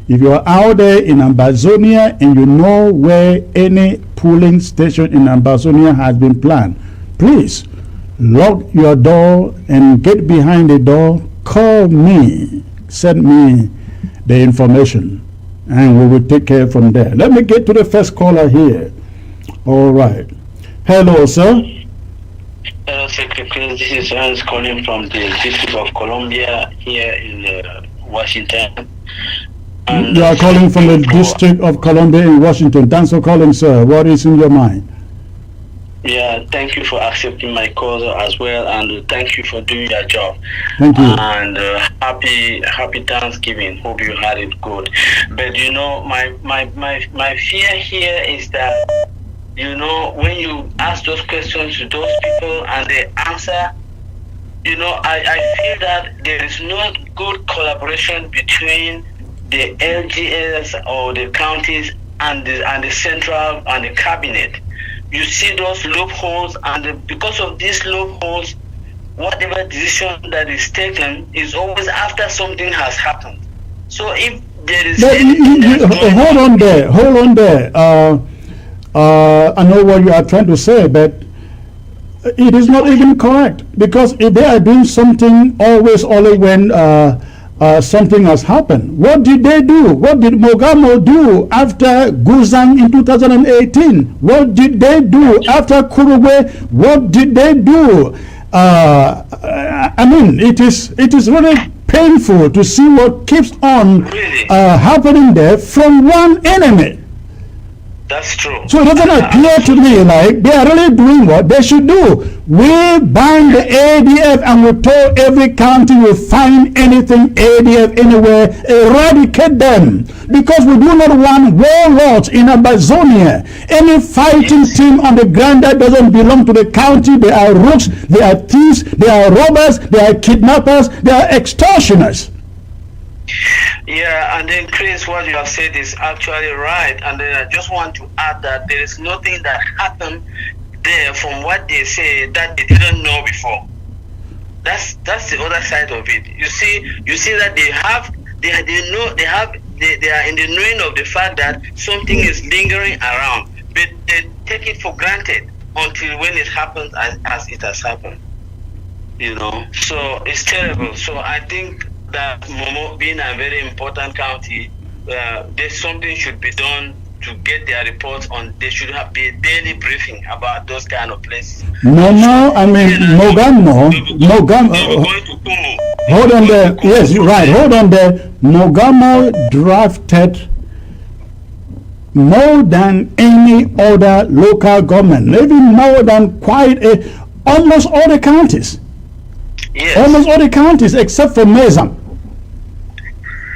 If you are out there in Ambazonia and you know where any polling station in Ambazonia has been planned, please lock your door and get behind the door. Call me, send me the information, and we will take care from there. Let me get to the first caller here. All right. Hello, sir. Hello, Secretary. This is Hans calling from the District of Columbia here in Washington. And you are calling from the District of Columbia in Washington. Thanks for calling, sir. What is in your mind? Yeah, thank you for accepting my call as well, and thank you for doing your job. Thank you. And happy Thanksgiving. Hope you had it good. But you know, my fear here is that, you know, when you ask those questions to those people and they answer, you know, I feel that there is no good collaboration between the LGS or the counties and the central and the cabinet. You see those loopholes, and because of these loopholes, whatever decision that is taken is always after something has happened. So if there is hold on there. I know what you are trying to say, but it is not even correct, because if they are doing something only when something has happened. What did they do? What did Mogamo do after Guzang in 2018? What did they do after Kurugwe? What did they do? I mean, it is really painful to see what keeps on happening there from one enemy. That's true. So it doesn't appear to me like they are really doing what they should do. We banned the ADF and we told every county you find anything ADF anywhere, eradicate them. Because we do not want warlords in Ambazonia. Any fighting team on the ground that doesn't belong to the county, they are rooks, they are thieves, they are robbers, they are kidnappers, they are extortioners. Yeah, and then Chris, what you have said is actually right. And then I just want to add that there is nothing that happened there from what they say that they didn't know before. That's the other side of it. You see that they are in the knowing of the fact that something is lingering around, but they take it for granted until when it happens as it has happened. You know, so it's terrible. So I think that Momo being a very important county, there's something should be done to get their reports on. There should have be a daily briefing about those kind of places. Mogamo. Hold on there. Yes, you're right. Hold on there. Mogamo drafted more than any other local government, even more than almost all the counties. Yes. Almost all the counties except for Mezam.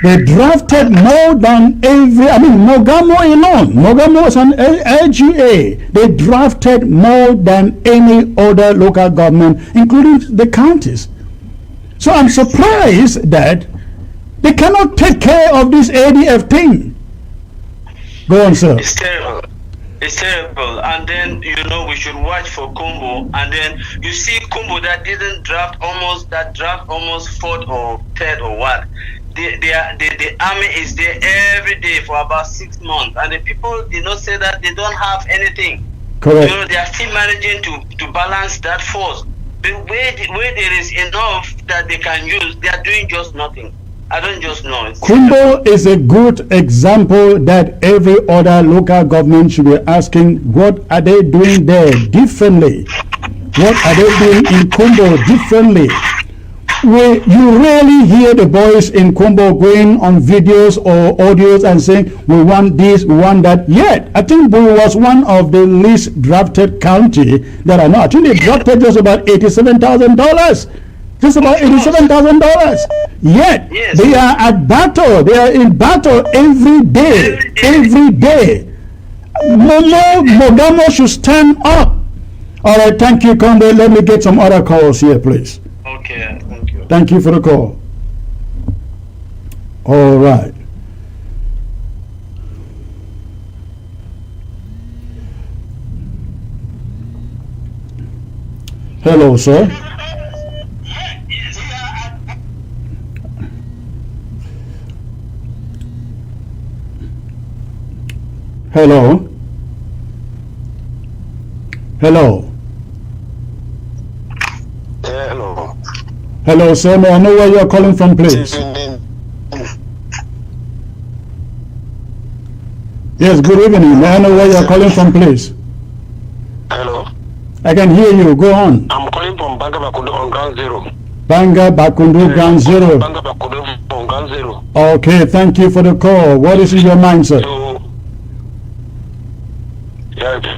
They drafted more than Mogamo alone. Mogamo was an LGA. They drafted more than any other local government, including the counties. So I'm surprised that they cannot take care of this ADF thing. Go on, sir. It's terrible. It's terrible. And then, you know, we should watch for Kumbo. And then you see Kumbo that draft almost fourth or third or what. The army is there every day for about 6 months. And the people did not say that they don't have anything. Correct. You know, they are still managing to balance that force. But where there is enough that they can use, they are doing just nothing. I don't just know. Kumbo is a good example that every other local government should be asking, what are they doing there differently? What are they doing in Kumbo differently? You rarely hear the boys in Kumbo going on videos or audios and saying, we want this, we want that. Yet, I think Buru was one of the least drafted county that I know. I think they drafted just about $87,000. Just about $87,000. Yet Yes. they are at battle. They are in battle every day. Every day. Momo Mogamo should stand up. All right, thank you, Conde. Let me get some other calls here, please. Okay, thank you. Thank you for the call. All right. Hello, sir. Hello. Hello. Hello. Hello, sir. May I know where you're calling from, please? Yes, good evening. May I know where you're calling from, please? Hello. I can hear you. Go on. I'm calling from Banga Bakundo on ground zero. Banga Bakundu Ground Zero. Banga Bakundo on ground zero. Okay, thank you for the call. What is in your mind, sir? So,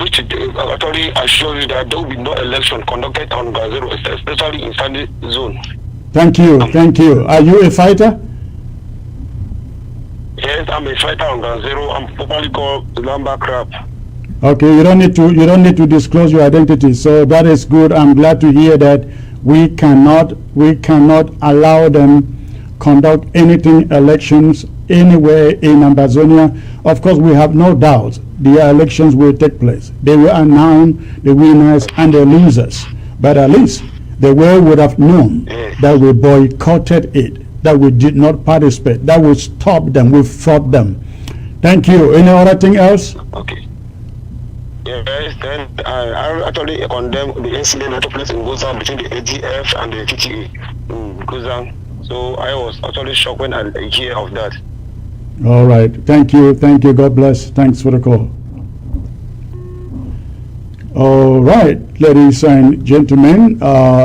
which actually assure you that there will be no election conducted on ground zero, especially in Sandy zone. Thank you. Thank you. Are you a fighter? Yes, I'm a fighter on ground zero. I'm popularly called Lamba Crab. Okay, you don't need to disclose your identity. So that is good. I'm glad to hear that we cannot allow them conduct anything elections anywhere in Ambazonia. Of course, we have no doubt the elections will take place. They will announce the winners and the losers. But at least the world would have known that we boycotted it, that we did not participate, that we stopped them, we fought them. Thank you. Any other thing else? Okay. Yes, then I actually condemn the incident that took place in Gozan between the AGF and the TTA in Gozan. So I was actually shocked when I hear of that. All right. Thank you. Thank you. God bless. Thanks for the call. All right, ladies and gentlemen,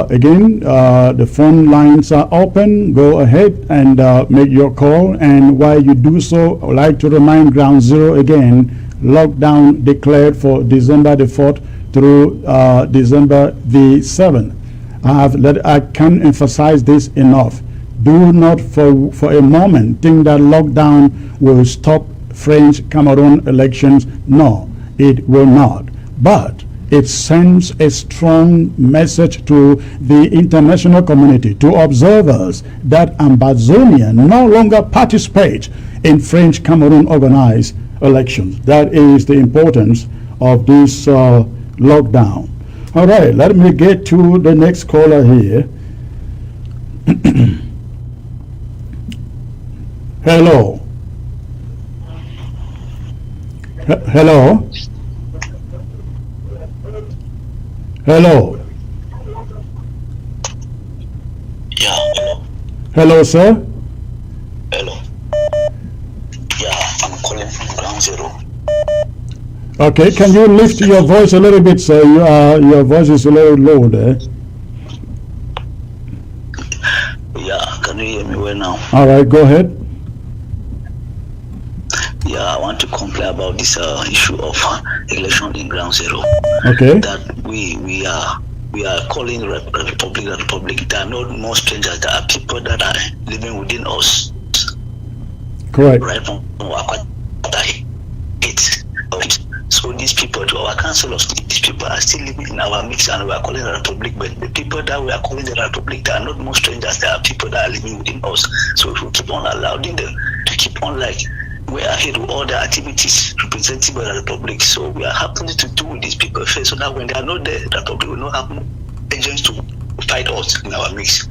again, the phone lines are open. Go ahead and make your call. And while you do so, I would like to remind Ground Zero again, lockdown declared for December the 4th through December the 7th. I can't emphasize this enough. Do not for a moment think that lockdown will stop French Cameroon elections. No, it will not. But it sends a strong message to the international community, to observers, that Ambazonians no longer participate in French Cameroon organized elections. That is the importance of this lockdown. All right, let me get to the next caller here. Hello. Hello. Hello. Yeah, hello. Hello, sir. Hello. Yeah, I'm calling from Ground Zero. Okay, can you lift your voice a little bit, sir? Your voice is a little low there. Yeah, can you hear me well now? All right, go ahead. Yeah, I want to complain about this issue of election in Ground Zero. Okay. That we are calling Republique. There are no more strangers. There are people that are living within us. Correct. Right from Wakata. So these people, our councillors, these people are still living in our mix, and we are calling the Republic. But the people that we are calling the Republic, they are not more strangers. They are people that are living within us. So if we keep on allowing them to keep on we are ahead with all the activities represented by the Republic. So we are happy to do with these people first, so that when they are not there, the Republic will not have agents to fight us in our mix.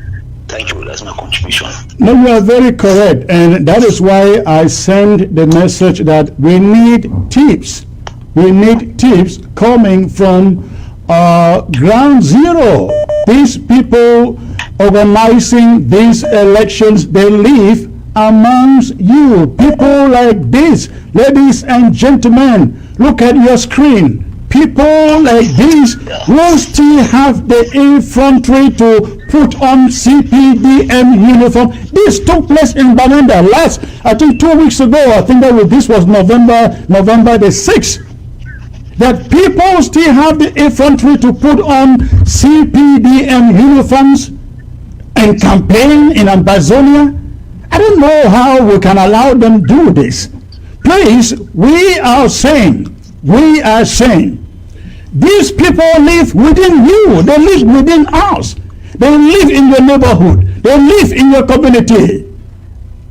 Thank you. That's my contribution. No, you are very correct, and that is why I send the message that we need tips. We need tips coming from Ground Zero. These people organizing these elections, they live amongst you. People like this, ladies and gentlemen, look at your screen. People like this will still have the infantry to put on CPDM uniform. This took place in Bananda I think 2 weeks ago. I think this was November the 6th. That people still have the infantry to put on CPDM uniforms. and campaign in Ambazonia? I don't know how we can allow them do this. Please, we are saying, these people live within you. They live within us. They live in your neighborhood. They live in your community.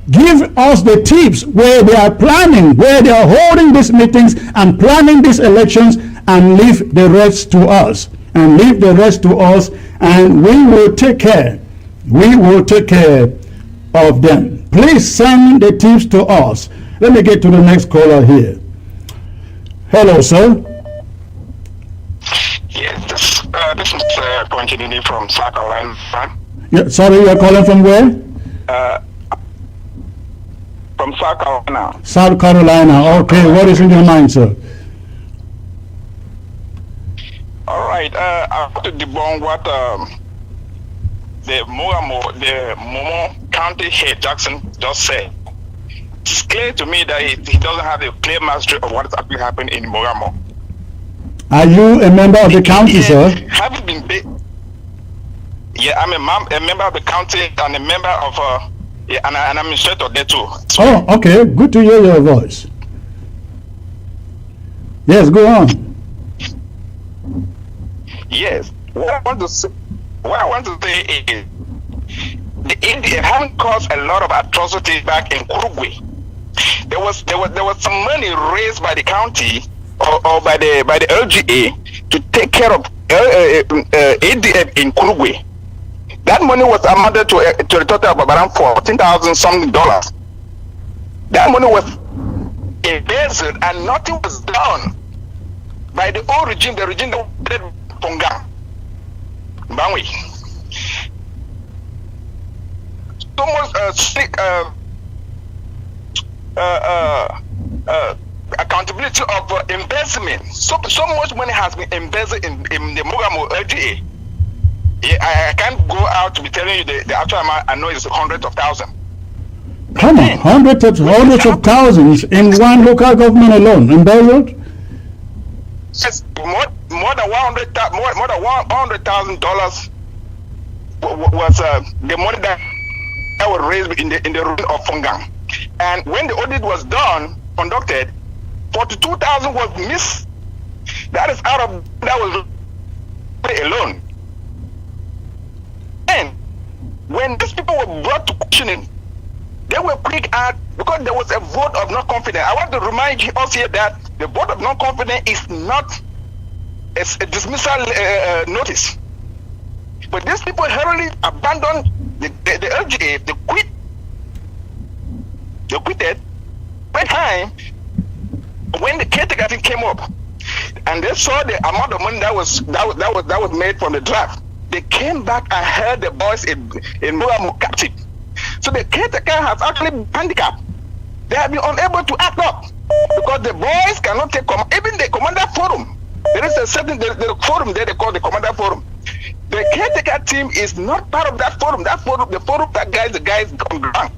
Give us the tips where they are planning, where they are holding these meetings and planning these elections, and leave the rest to us. And leave the rest to us, and we will take care. We will take care of them. Please send the tips to us. Let me get to the next caller here. Hello, sir. Yes, this is Quentin from South Carolina. Yeah, sorry, you're calling from where? From South Carolina. South Carolina. Okay, what is in your mind, sir? All right. I want to debunk what the Momo County head Jackson just said. It's clear to me that he doesn't have a clear mastery of what is actually happening in Mogamo. Are you a member of the county, sir? Haven't been yeah, I'm a member of the county and a member of and I'm administrator there too. So, oh, okay. Good to hear your voice. Yes, go on. Yes. What I want to say is the Indian haven't caused a lot of atrocities back in Uruguay. There was some money raised by the county or by the LGA to take care of ADF in Uruguay. That money was amounted to a total of around $14,000 something. That money was embezzled and nothing was done by the old regime, the regime that did Ponga. Bangui. So much accountability of investment. So much money has been embezzled in the Mogamo LGA. Yeah, I can't go out to be telling you the actual amount. I know it's hundreds of thousands. Come on, hundreds of thousands in one local government alone, embezzled? Yes, more than $100,000 was the money that was raised in the ruin of Fongang. And when the audit was conducted, 42,000 was missed. That is out of that was alone. And when these people were brought to questioning, they were quick out because there was a vote of no confidence. I want to remind you us here that the vote of no confidence is not a dismissal notice. But these people hurriedly abandoned the LGA. They quitted. By time when the caretaker thing came up, and they saw the amount of money that was made from the draft, they came back and held the boys in Muamu captive. So the caretaker has actually been handicapped. They have been unable to act up because the boys cannot take command. Even the commander forum, there is a certain the forum there they call the commander forum. The caretaker team is not part of that forum. That forum, the forum that guys on ground.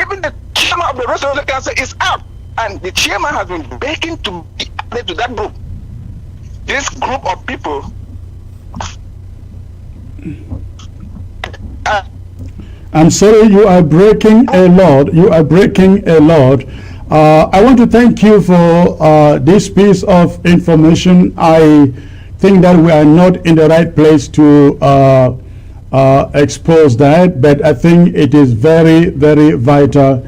Even the chairman of the Restoration Council is out, and the chairman has been begging to be added to that group. This group of people. I'm sorry, you are breaking a lot. You are breaking a lot. I want to thank you for this piece of information. I think that we are not in the right place to expose that, but I think it is very, very vital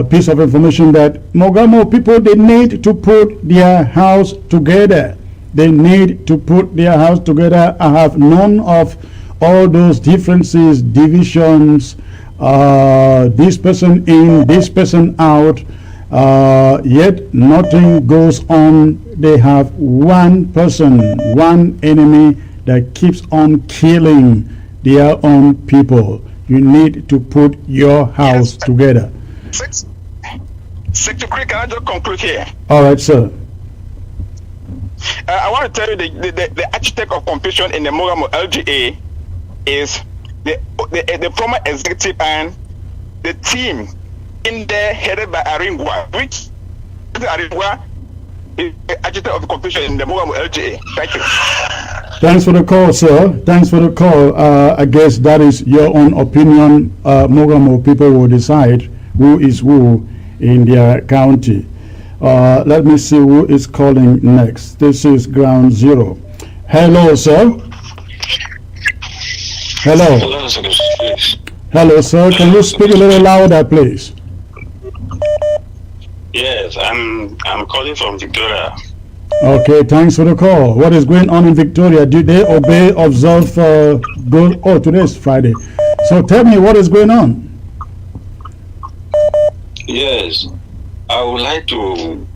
piece of information that Mogamo people, they need to put their house together. They need to put their house together. I have none of all those differences, divisions, this person in, this person out, yet nothing goes on. They have one person, one enemy that keeps on killing their own people. You need to put your house together. Secretary, can I just conclude here? All right, sir. I want to tell you the architect of confusion in the Mogamo LGA is the former executive and the team in there headed by Aringwa, which Aringwa is the architect of confusion in the Mogamo LGA. Thank you. Thanks for the call, sir. Thanks for the call. I guess that is your own opinion. Mogamo people will decide who is who in their county. Let me see who is calling next. This is Ground Zero. Hello, sir. Hello. Hello, sir. Hello, sir. Can you speak a little louder, please? Yes, I'm calling from Victoria. Okay, thanks for the call. What is going on in Victoria? Do they observe, today is Friday. So tell me what is going on. Yes, I would like to.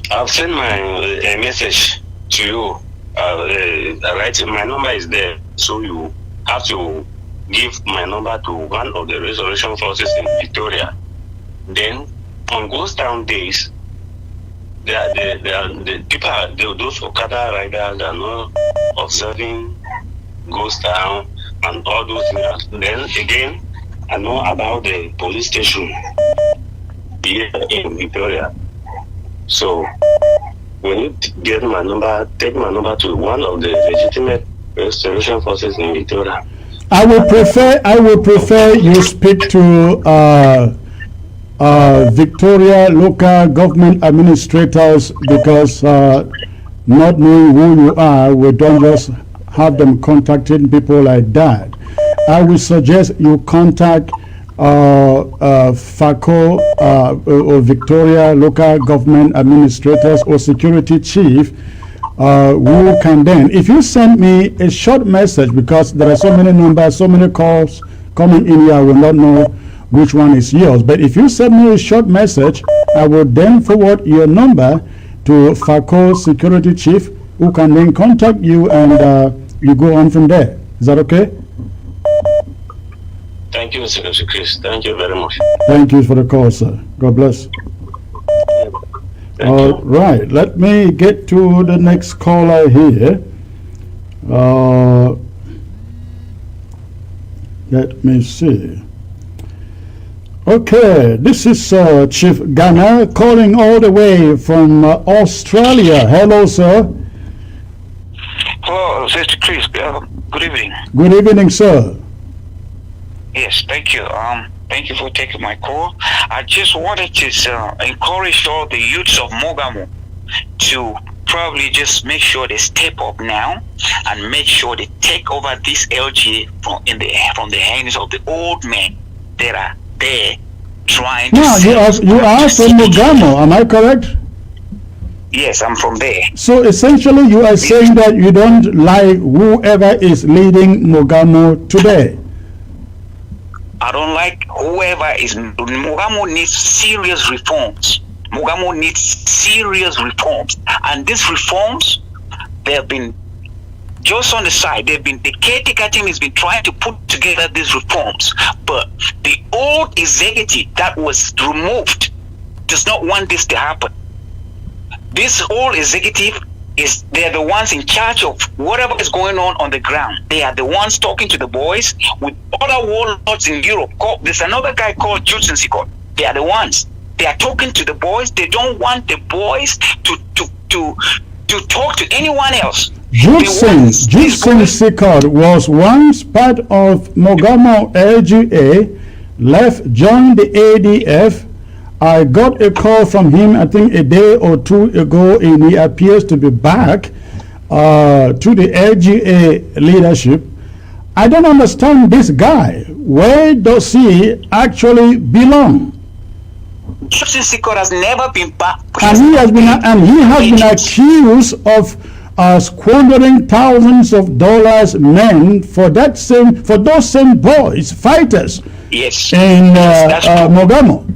I've sent a message to you. My number is there, so you have to give my number to one of the restoration forces in Victoria. Then on ghost town days, the people, those Okada riders are not observing ghost town and all those things. Then again, I know about the police station here in Victoria. So when you get my number, take my number to one of the legitimate restoration forces in Victoria. I would prefer you speak to Victoria local government administrators, because not knowing who you are, we don't just have them contacting people like that. I would suggest you contact FACO or Victoria local government administrators or security chief, who can then, if you send me a short message, because there are so many numbers, so many calls coming in here, I will not know which one is yours. But if you send me a short message, I will then forward your number to FACO security chief, who can then contact you, and you go on from there. Is that okay? Thank you, Mr. Chris. Thank you very much. Thank you for the call, sir. God bless. All right, let me get to the next caller here. Let me see. Okay, this is Chief Ghana calling all the way from Australia. Hello, sir. Hello, Mr. Chris. Good evening. Good evening, sir. Yes, thank you. Thank you for taking my call. I just wanted to encourage all the youths of Mogamo to probably just make sure they step up now and make sure they take over this LG from the hands of the old men that are there trying to. Now, you are from Mogamo, am I correct? Yes, I'm from there. So essentially, you are saying that you don't like whoever is leading Mogamo today. I don't like whoever is. Mogamo needs serious reforms. Mogamo needs serious reforms, and these reforms, they have been just on the side. The caretaker team has been trying to put together these reforms, but the old executive that was removed does not want this to happen. This old executive they're the ones in charge of whatever is going on the ground. They are the ones talking to the boys with other warlords in Europe. There's another guy called Judson Sikot. They are the ones. They are talking to the boys. They don't want the boys to talk to anyone else. Judson Sikot was once part of Mogamo LGA, left, joined the ADF. I got a call from him, I think a day or two ago, and he appears to be back to the LGA leadership. I don't understand this guy. Where does he actually belong? Judson Sikot has never been back. And he has been accused of squandering thousands of dollars, men, for those same boys, fighters. Yes. In Mogamo.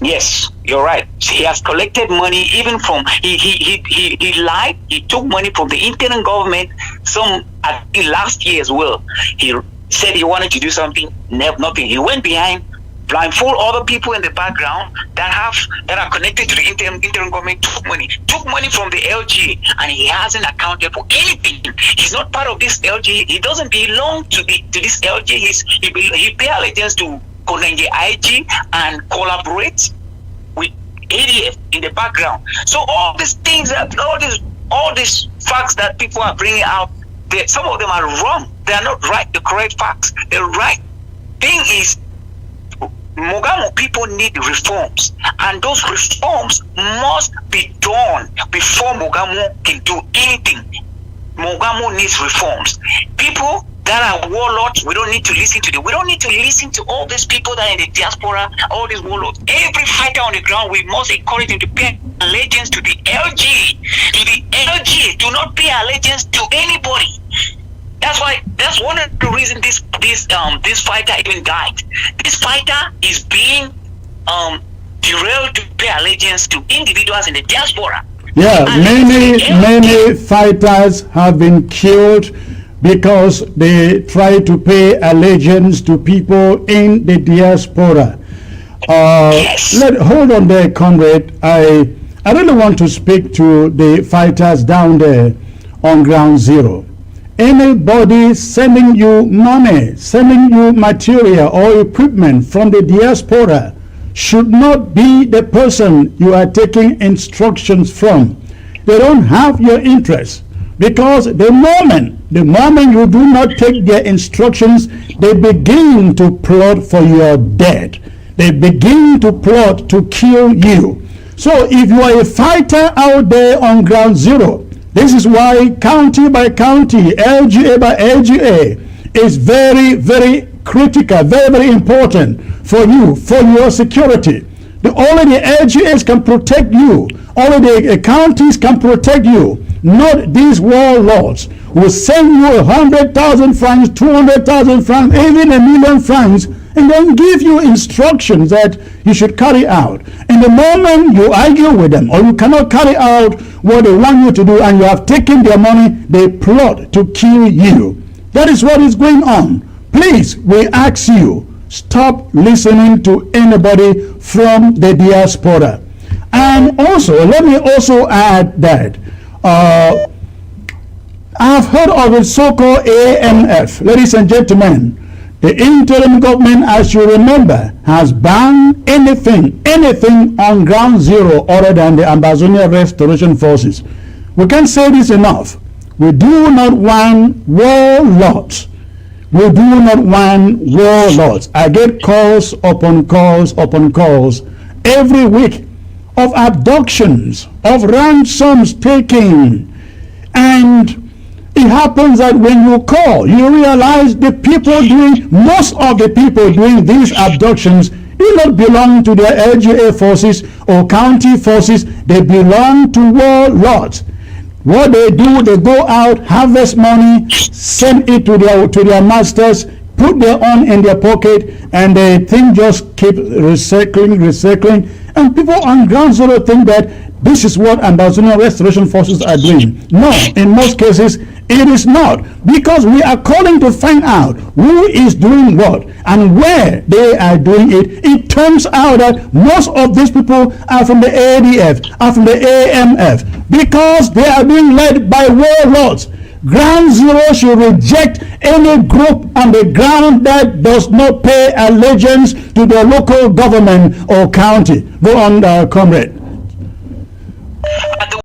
Yes, you're right. He has collected money even from he lied. He took money from the interim government. I think last year as well. He said he wanted to do something. Nothing. He went behind, blindfold other people in the background that are connected to the interim government. Took money from the LG, and he hasn't accounted for anything. He's not part of this LG. He doesn't belong to this LG. He pay allegiance to Konenge IG and collaborate with ADF in the background. So all these things, all these all these facts that people are bringing out, some of them are wrong. They are not right, the correct facts. The right thing is, Mogamo people need reforms, and those reforms must be done before Mogamo can do anything. Mogamo needs reforms. People that are warlords, we don't need to listen to them. We don't need to listen to all these people that are in the diaspora, all these warlords. Every fighter on the ground, we must encourage them to pay allegiance to the LG. To the LG. Do not pay allegiance to anybody. That's one of the reasons this fighter even died. This fighter is being derailed to pay allegiance to individuals in the diaspora. Yeah, many fighters have been killed because they try to pay allegiance to people in the diaspora. Yes. Hold on there, comrade. I really want to speak to the fighters down there on ground zero. Anybody sending you money, sending you material or equipment from the diaspora should not be the person you are taking instructions from. They don't have your interest, because the moment you do not take their instructions, they begin to plot for your death. They begin to plot to kill you. So if you are a fighter out there on ground zero, this is why county by county, LGA by LGA is very, very critical, very, very important for you, for your security. Only the LGAs can protect you. Only the counties can protect you, not these warlords who will send you 100,000 francs, 200,000 francs, even 1,000,000 francs, and then give you instructions that you should carry out. And the moment you argue with them, or you cannot carry out what they want you to do, and you have taken their money, they plot to kill you. That is what is going on. Please, we ask you, stop listening to anybody from the diaspora. And also, let me also add that I've heard of the so-called AMF. Ladies and gentlemen, the interim government, as you remember, has banned anything on ground zero other than the Ambazonian Restoration Forces. We can't say this enough. We do not want warlords. We do not want warlords. I get calls upon calls upon calls every week of abductions, of ransoms taken. And it happens that when you call, you realize most of the people doing these abductions do not belong to the LGA forces or county forces. They belong to warlords. What they do, they go out, harvest money, send it to their masters, put their own in their pocket, and they think just keep recycling. And people on ground zero think that this is what Ambazonian Restoration Forces are doing. No, in most cases, it is not, because we are calling to find out who is doing what and where they are doing it. It turns out that most of these people are from the ADF, are from the AMF, because they are being led by warlords. Ground zero should reject any group on the ground that does not pay allegiance to the local government or county. Go on, comrade.